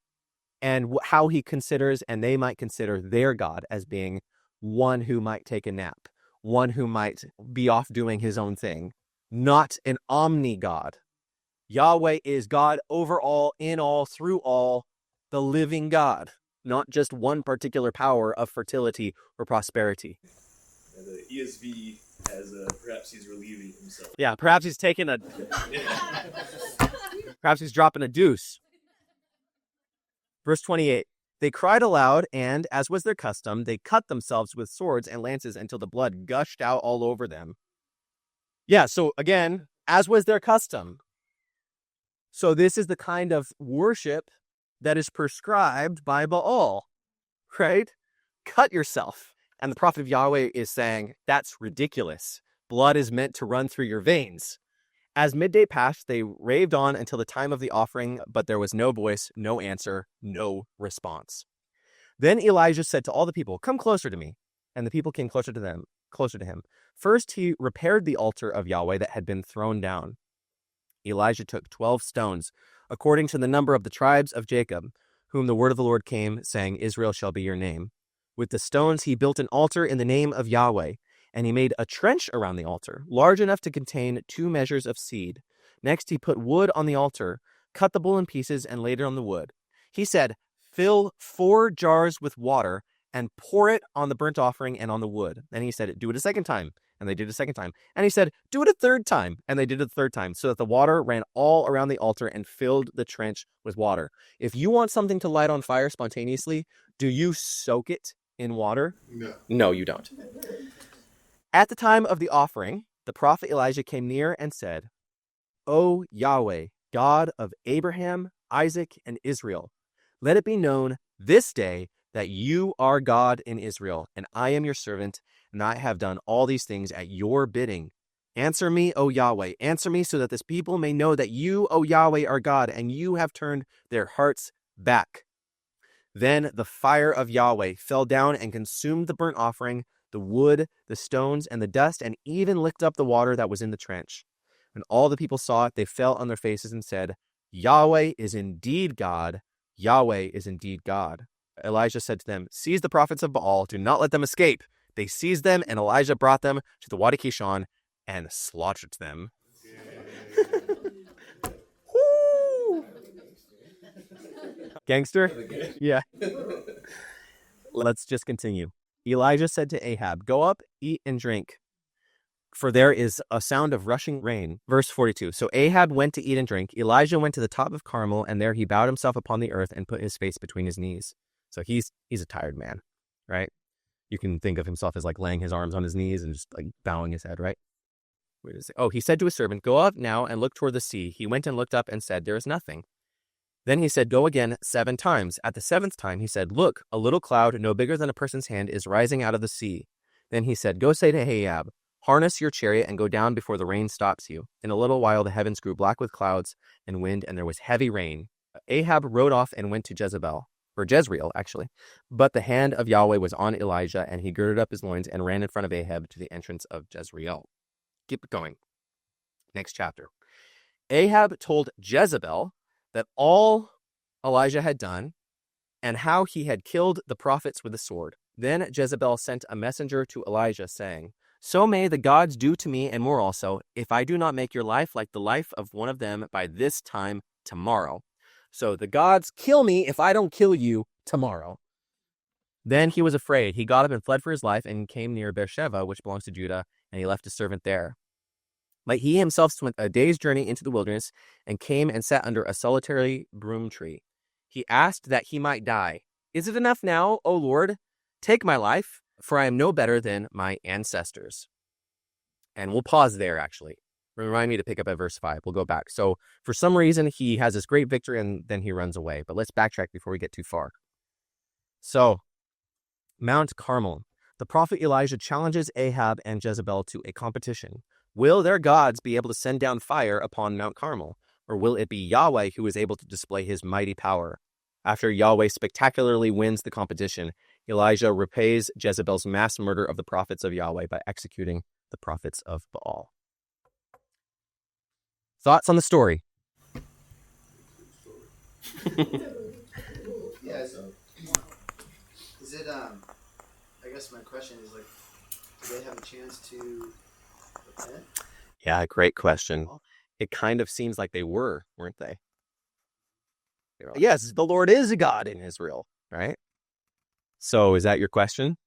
and how he considers, and they might consider their God as being one who might take a nap, one who might be off doing his own thing, not an omni-God. Yahweh is God over all, in all, through all, the living God, not just one particular power of fertility or prosperity. The ESV has perhaps he's relieving himself. Yeah, perhaps he's taking a... perhaps he's dropping a deuce. Verse 28, they cried aloud, and, as was their custom, they cut themselves with swords and lances until the blood gushed out all over them. Yeah, so again, as was their custom. So this is the kind of worship that is prescribed by Baal, right? Cut yourself. And the prophet of Yahweh is saying, that's ridiculous. Blood is meant to run through your veins. As midday passed, they raved on until the time of the offering, but there was no voice, no answer, no response. Then Elijah said to all the people, come closer to me. And the people came closer to him. First, he repaired the altar of Yahweh that had been thrown down. Elijah took 12 stones, according to the number of the tribes of Jacob, whom the word of the Lord came, saying, Israel shall be your name. With the stones, he built an altar in the name of Yahweh, and he made a trench around the altar, large enough to contain 2 measures of seed. Next, he put wood on the altar, cut the bull in pieces, and laid it on the wood. He said, fill 4 jars with water and pour it on the burnt offering and on the wood. Then he said, do it a second time. And they did a second time. And he said, do it a third time. And they did it a third time, so that the water ran all around the altar and filled the trench with water. If you want something to light on fire spontaneously, do you soak it in water? No. No, you don't. At the time of the offering, the prophet Elijah came near and said, O Yahweh, God of Abraham, Isaac, and Israel, let it be known this day that you are God in Israel, and I am your servant, and I have done all these things at your bidding. Answer me, O Yahweh, answer me so that this people may know that you, O Yahweh, are God, and you have turned their hearts back. Then the fire of Yahweh fell down and consumed the burnt offering, the wood, the stones, and the dust, and even licked up the water that was in the trench. When all the people saw it, they fell on their faces and said, Yahweh is indeed God. Yahweh is indeed God. Elijah said to them, seize the prophets of Baal, do not let them escape. They seized them, and Elijah brought them to the Wadi Kishon and slaughtered them. Gangster? Yeah. Let's just continue. Elijah said to Ahab, go up, eat and drink, for there is a sound of rushing rain. Verse 42. So Ahab went to eat and drink. Elijah went to the top of Carmel, and there he bowed himself upon the earth and put his face between his knees. So he's a tired man, right? You can think of himself as like laying his arms on his knees and just like bowing his head, right? Where does it? Oh, he said to his servant, go up now and look toward the sea. He went and looked up and said, there is nothing. Then he said, go again 7 times. At the 7th time, he said, look, a little cloud no bigger than a person's hand is rising out of the sea. Then he said, go say to Ahab, harness your chariot and go down before the rain stops you. In a little while, the heavens grew black with clouds and wind, and there was heavy rain. Ahab rode off and went to Jezreel, actually. But the hand of Yahweh was on Elijah, and he girded up his loins and ran in front of Ahab to the entrance of Jezreel. Keep it going. Next chapter. Ahab told Jezebel that all Elijah had done and how he had killed the prophets with a sword. Then Jezebel sent a messenger to Elijah, saying, so may the gods do to me and more also, if I do not make your life like the life of one of them by this time tomorrow. So the gods kill me if I don't kill you tomorrow. Then he was afraid. He got up and fled for his life and came near Beersheba, which belongs to Judah, and he left his servant there. But he himself went a day's journey into the wilderness and came and sat under a solitary broom tree. He asked that he might die. Is it enough now, O Lord? Take my life, for I am no better than my ancestors. And we'll pause there, actually. Remind me to pick up at verse 5. We'll go back. So for some reason, he has this great victory and then he runs away. But let's backtrack before we get too far. So, Mount Carmel. The prophet Elijah challenges Ahab and Jezebel to a competition. Will their gods be able to send down fire upon Mount Carmel? Or will it be Yahweh who is able to display his mighty power? After Yahweh spectacularly wins the competition, Elijah repays Jezebel's mass murder of the prophets of Yahweh by executing the prophets of Baal. Thoughts on the story? Yeah, So, is it I guess my question is like, do they have a chance to repent? Yeah, great question. It kind of seems like they weren't they? Yes, the Lord is a God in Israel, right? So is that your question?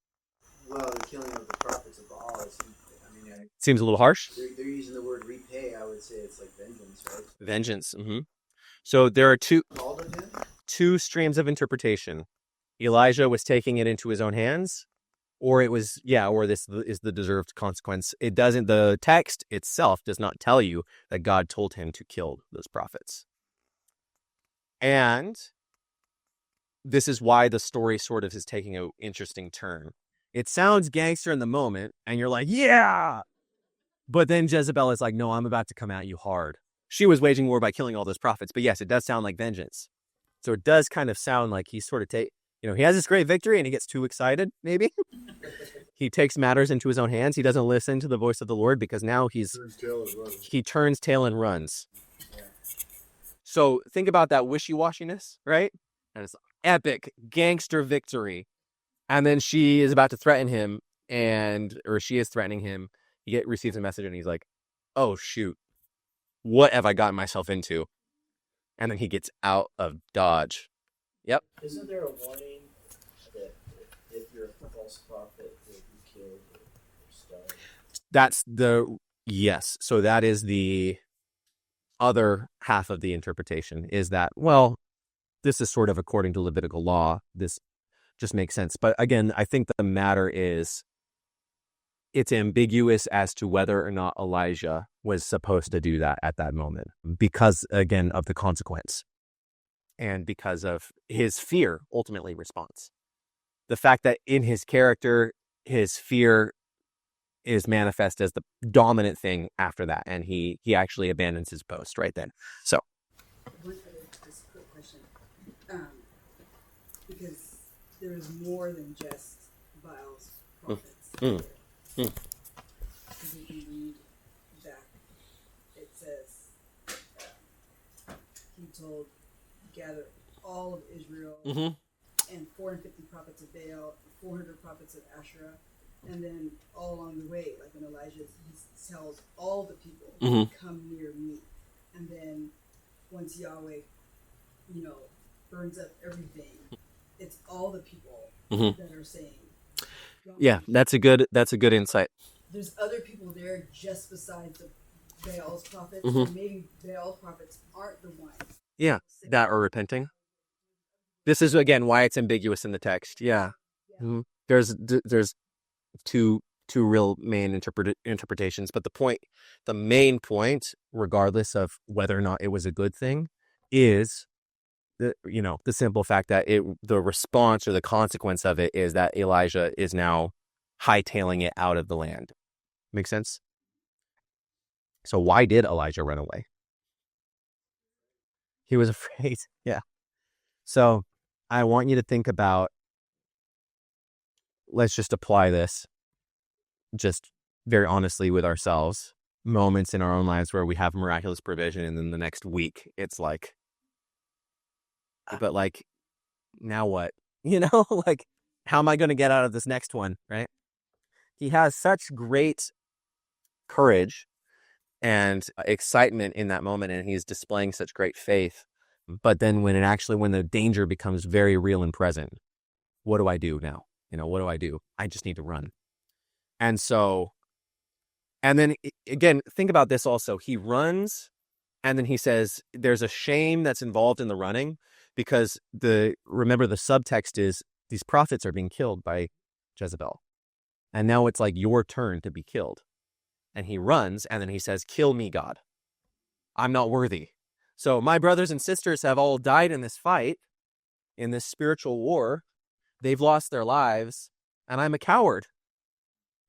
Well, the killing of the prophets of Baal is, I mean, Seems a little harsh. they're using the word repay. I would say it's like vengeance, right? Vengeance. So there are Called of him? two streams of interpretation. Elijah was taking it into his own hands, or it was, or this is the deserved consequence. The text itself does not tell you that God told him to kill those prophets. And this is why the story sort of is taking an interesting turn. It sounds gangster in the moment, and you're like, yeah! But then Jezebel is like, no, I'm about to come at you hard. She was waging war by killing all those prophets, but yes, it does sound like vengeance. So it does kind of sound like he's sort of he has this great victory and he gets too excited, maybe. He takes matters into his own hands. He doesn't listen to the voice of the Lord because now he turns tail and runs. So think about that wishy-washiness, right? And it's epic gangster victory. And then she is about to threaten him, or she is threatening him. He receives a message and he's like, oh, shoot, what have I gotten myself into? And then he gets out of Dodge. Yep. Isn't there a warning that if you're a false prophet, you'll be killed or stoned? Yes. So that is the other half of the interpretation, is that, well, this is sort of according to Levitical law. This just makes sense. But again, I think the matter is it's ambiguous as to whether or not Elijah was supposed to do that at that moment because, again, of the consequence and because of his fear ultimately response. The fact that in his character, his fear is manifest as the dominant thing after that, and he actually abandons his post right then. So, One other just quick question, because there's more than just Baal's prophets. Because if you read back, it says he told gather all of Israel and 450 prophets of Baal, 400 prophets of Asherah. And then all along the way, like when Elijah, he tells all the people, come near me. And then once Yahweh, burns up everything, it's all the people that are saying. Yeah, that's a good insight. There's other people there just besides the Baal's prophets. And maybe Baal's prophets aren't the ones. Yeah, that are repenting. This is, again, why it's ambiguous in the text. Yeah. There's two real main interpretations, but the main point, regardless of whether or not it was a good thing, is the simple fact that the response or the consequence of it is that Elijah is now hightailing it out of the land. Make sense? So why did Elijah run away? He was afraid. Yeah. So I want you to think about, let's just apply this just very honestly with ourselves, moments in our own lives where we have miraculous provision and then the next week it's like, but like, now what? Like, how am I going to get out of this next one, right? He has such great courage and excitement in that moment, and he's displaying such great faith. But then when the danger becomes very real and present, what do I do now? What do I do? I just need to run. And then again, think about this also. He runs, and then he says there's a shame that's involved in the running because remember the subtext is these prophets are being killed by Jezebel. And now it's like your turn to be killed. And he runs, and then he says, kill me, God. I'm not worthy. So my brothers and sisters have all died in this fight, in this spiritual war. They've lost their lives, and I'm a coward.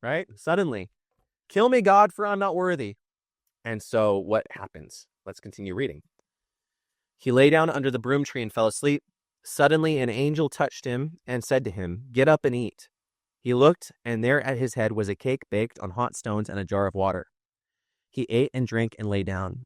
Right? Suddenly, kill me, God, for I'm not worthy. And so what happens? Let's continue reading. He lay down under the broom tree and fell asleep. Suddenly an angel touched him and said to him, get up and eat. He looked, and there at his head was a cake baked on hot stones and a jar of water. He ate and drank and lay down.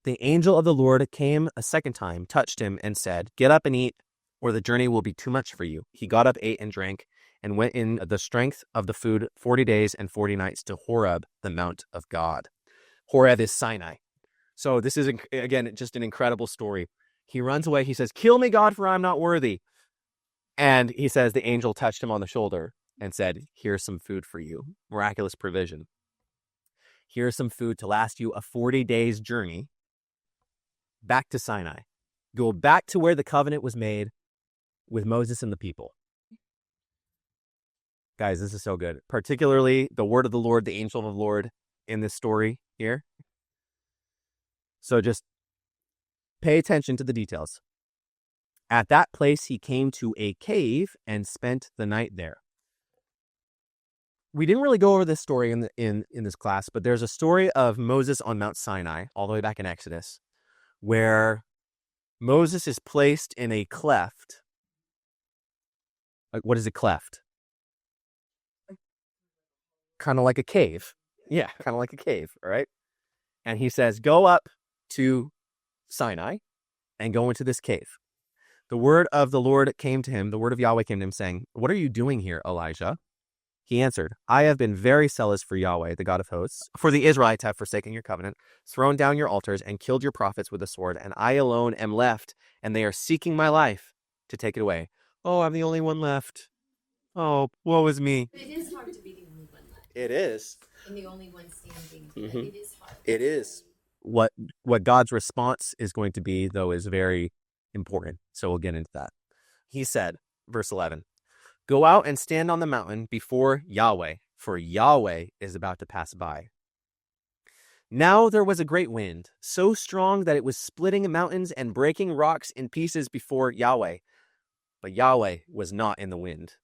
The angel of the Lord came a second time, touched him, and said, get up and eat, or the journey will be too much for you. He got up, ate, and drank, and went in the strength of the food 40 days and 40 nights to Horeb, the mount of God. Horeb is Sinai. So this is, again, just an incredible story. He runs away. He says, "Kill me, God, for I'm not worthy." And he says the angel touched him on the shoulder and said, "Here's some food for you." Miraculous provision. Here's some food to last you a 40 days journey back to Sinai. Go back to where the covenant was made with Moses and the people. Guys, this is so good. Particularly the word of the Lord, the angel of the Lord in this story here. So just pay attention to the details. At that place, he came to a cave and spent the night there. We didn't really go over this story in this class, but there's a story of Moses on Mount Sinai, all the way back in Exodus, where Moses is placed in a cleft. What is a cleft? Kind of like a cave. Yeah, kind of like a cave, all right? And he says, "Go up to Sinai and go into this cave." The word of the Lord came to him, the word of Yahweh came to him, saying, "What are you doing here, Elijah?" He answered, "I have been very zealous for Yahweh, the God of hosts. For the Israelites have forsaken your covenant, thrown down your altars, and killed your prophets with a sword, and I alone am left, and they are seeking my life to take it away. Oh, I'm the only one left. Oh, woe is me." It is hard to be the only one left. It is. And the only one standing. Mm-hmm. Like, it is hard. It is. What God's response is going to be, though, is very important. So we'll get into that. He said, verse 11, "Go out and stand on the mountain before Yahweh, for Yahweh is about to pass by." Now there was a great wind, so strong that it was splitting mountains and breaking rocks in pieces before Yahweh. But Yahweh was not in the wind.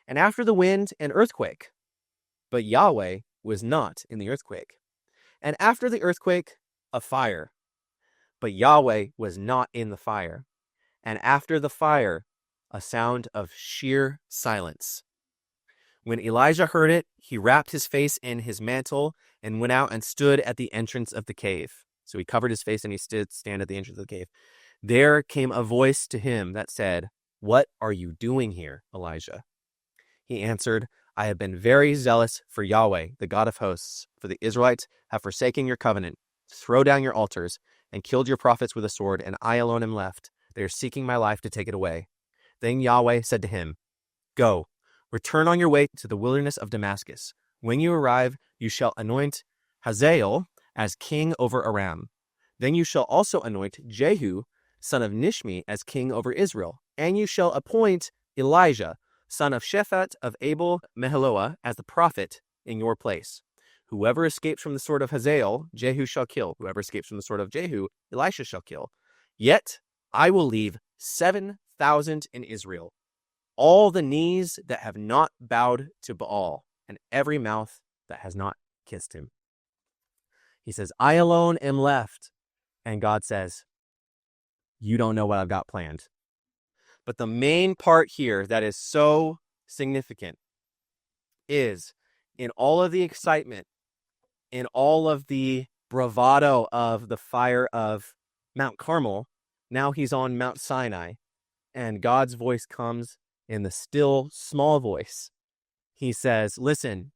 And after the wind, an earthquake. But Yahweh was not in the earthquake. And after the earthquake, a fire. But Yahweh was not in the fire. And after the fire, a sound of sheer silence. When Elijah heard it, he wrapped his face in his mantle and went out and stood at the entrance of the cave. So he covered his face and he stand at the entrance of the cave. There came a voice to him that said, "What are you doing here, Elijah?" He answered, "I have been very zealous for Yahweh, the God of hosts, for the Israelites have forsaken your covenant, throw down your altars, and killed your prophets with a sword, and I alone am left. They are seeking my life to take it away." Then Yahweh said to him, "Go, return on your way to the wilderness of Damascus. When you arrive, you shall anoint Hazael as king over Aram. Then you shall also anoint Jehu, son of Nishmi, as king over Israel. And you shall appoint Elijah, son of Shaphat of Abel Meholah, as the prophet in your place. Whoever escapes from the sword of Hazael, Jehu shall kill. Whoever escapes from the sword of Jehu, Elisha shall kill. Yet I will leave 7,000 in Israel, all the knees that have not bowed to Baal, and every mouth that has not kissed him." He says, "I alone am left." And God says, "You don't know what I've got planned." But the main part here that is so significant is in all of the excitement, in all of the bravado of the fire of Mount Carmel, now he's on Mount Sinai, and God's voice comes in the still, small voice. He says, "Listen,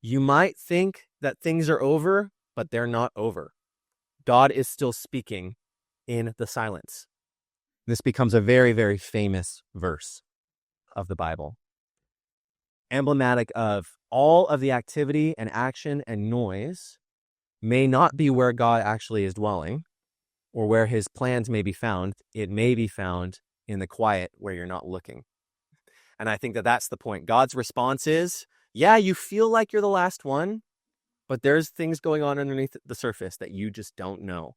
you might think that things are over, but they're not over. God is still speaking in the silence." This becomes a very, very famous verse of the Bible. Emblematic of all of the activity and action and noise may not be where God actually is dwelling or where his plans may be found. It may be found in the quiet where you're not looking. And I think that that's the point. God's response is, yeah, you feel like you're the last one, but there's things going on underneath the surface that you just don't know.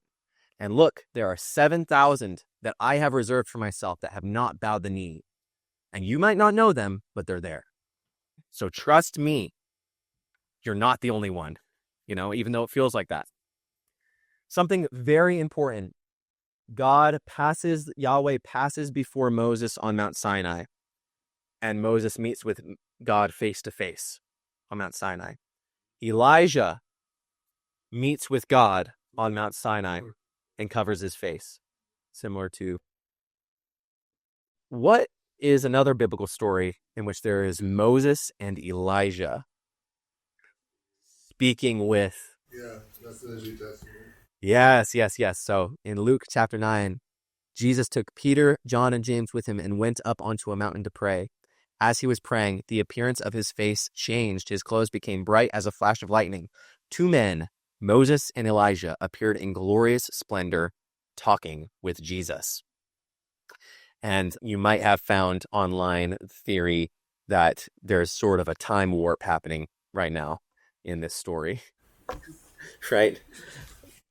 And look, there are 7,000 that I have reserved for myself that have not bowed the knee. And you might not know them, but they're there. So trust me, you're not the only one, even though it feels like that. Something very important. Yahweh passes before Moses on Mount Sinai, and Moses meets with God face to face on Mount Sinai. Elijah meets with God on Mount Sinai and covers his face, similar to what is another biblical story in which there is Moses and Elijah speaking with? Yeah, that's the New Testament. Yes. So in Luke chapter 9, Jesus took Peter, John, and James with him and went up onto a mountain to pray. As he was praying, the appearance of his face changed. His clothes became bright as a flash of lightning. 2 men, Moses and Elijah, appeared in glorious splendor, talking with Jesus. And you might have found online theory that there's sort of a time warp happening right now in this story, right?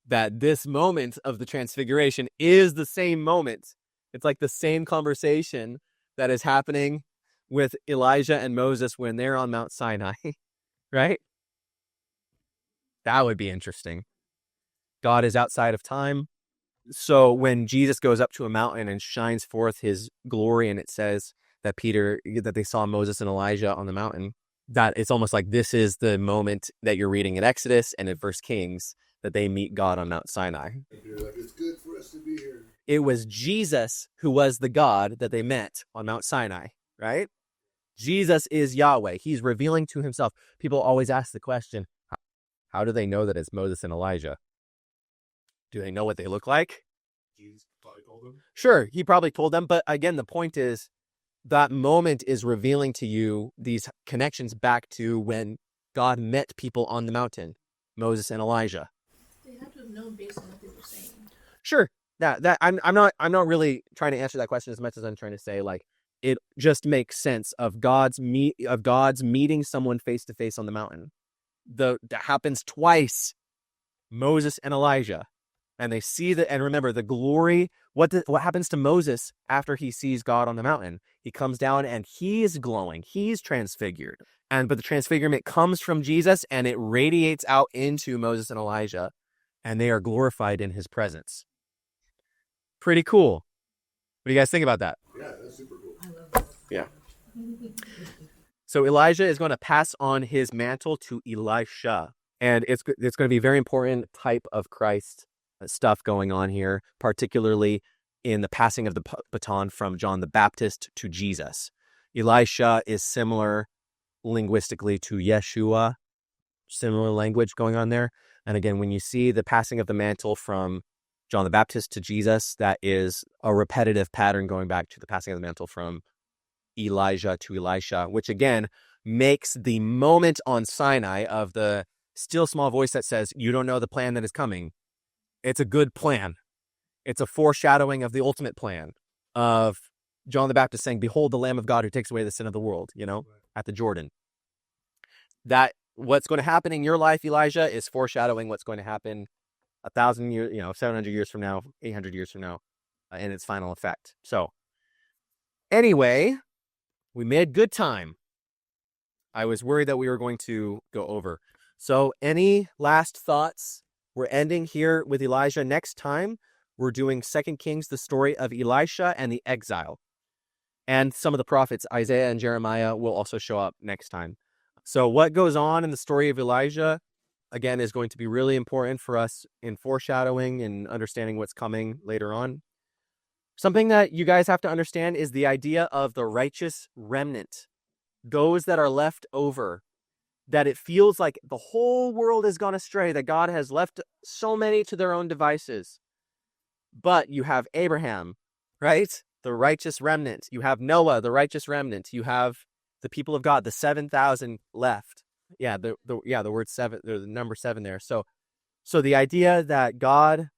That this moment of the Transfiguration is the same moment. It's like the same conversation that is happening with Elijah and Moses when they're on Mount Sinai, right? That would be interesting. God is outside of time. So when Jesus goes up to a mountain and shines forth his glory, and it says that they saw Moses and Elijah on the mountain, that it's almost like this is the moment that you're reading in Exodus and in 1 Kings, that they meet God on Mount Sinai. You're like, it's good for us to be here. It was Jesus who was the God that they met on Mount Sinai, right? Jesus is Yahweh. He's revealing to himself. People always ask the question, how do they know that it's Moses and Elijah? Do they know what they look like? Jesus probably told them. Sure, he probably told them. But again, the point is that moment is revealing to you these connections back to when God met people on the mountain, Moses and Elijah. They had to have known based on what they were saying. Sure. I'm not really trying to answer that question as much as I'm trying to say, like, it just makes sense of God's meeting someone face to face on the mountain. That happens twice. Moses and Elijah. And they see and remember the glory. What happens to Moses after he sees God on the mountain? He comes down and he's glowing. He's transfigured. But the transfigurement comes from Jesus and it radiates out into Moses and Elijah. And they are glorified in his presence. Pretty cool. What do you guys think about that? Yeah, that's super cool. I love that. Yeah. So Elijah is going to pass on his mantle to Elisha. And it's going to be a very important type of Christ stuff going on here, particularly in the passing of the baton from John the Baptist to Jesus. Elisha is similar linguistically to Yeshua, similar language going on there. And again, when you see the passing of the mantle from John the Baptist to Jesus, that is a repetitive pattern going back to the passing of the mantle from Elijah to Elisha, which again makes the moment on Sinai of the still small voice that says, you don't know the plan that is coming. It's a good plan. It's a foreshadowing of the ultimate plan of John the Baptist saying, behold the Lamb of God who takes away the sin of the world, at the Jordan. That what's going to happen in your life, Elijah, is foreshadowing what's going to happen 1,000 years, 700 years from now, 800 years from now, in its final effect. So anyway, we made good time. I was worried that we were going to go over. So any last thoughts? We're ending here with Elijah. Next time, we're doing 2 Kings, the story of Elisha and the exile. And some of the prophets, Isaiah and Jeremiah, will also show up next time. So what goes on in the story of Elijah, again, is going to be really important for us in foreshadowing and understanding what's coming later on. Something that you guys have to understand is the idea of the righteous remnant, those that are left over, that it feels like the whole world has gone astray, that God has left so many to their own devices. But you have Abraham, right? The righteous remnant. You have Noah, the righteous remnant. You have the people of God, the 7,000 left. Yeah, the word 7, the number 7 there. So the idea that God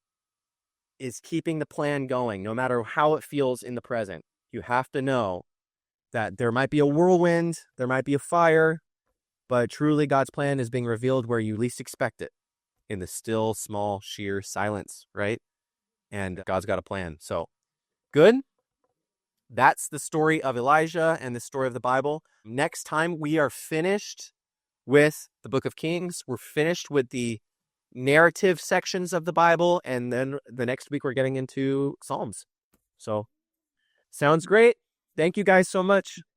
is keeping the plan going, no matter how it feels in the present. You have to know that there might be a whirlwind, there might be a fire, but truly God's plan is being revealed where you least expect it, in the still, small, sheer silence, right? And God's got a plan. So, good. That's the story of Elijah and the story of the Bible. Next time, we are finished with the book of Kings. We're finished with the narrative sections of the Bible. And then the next week, we're getting into Psalms. So, sounds great. Thank you guys so much.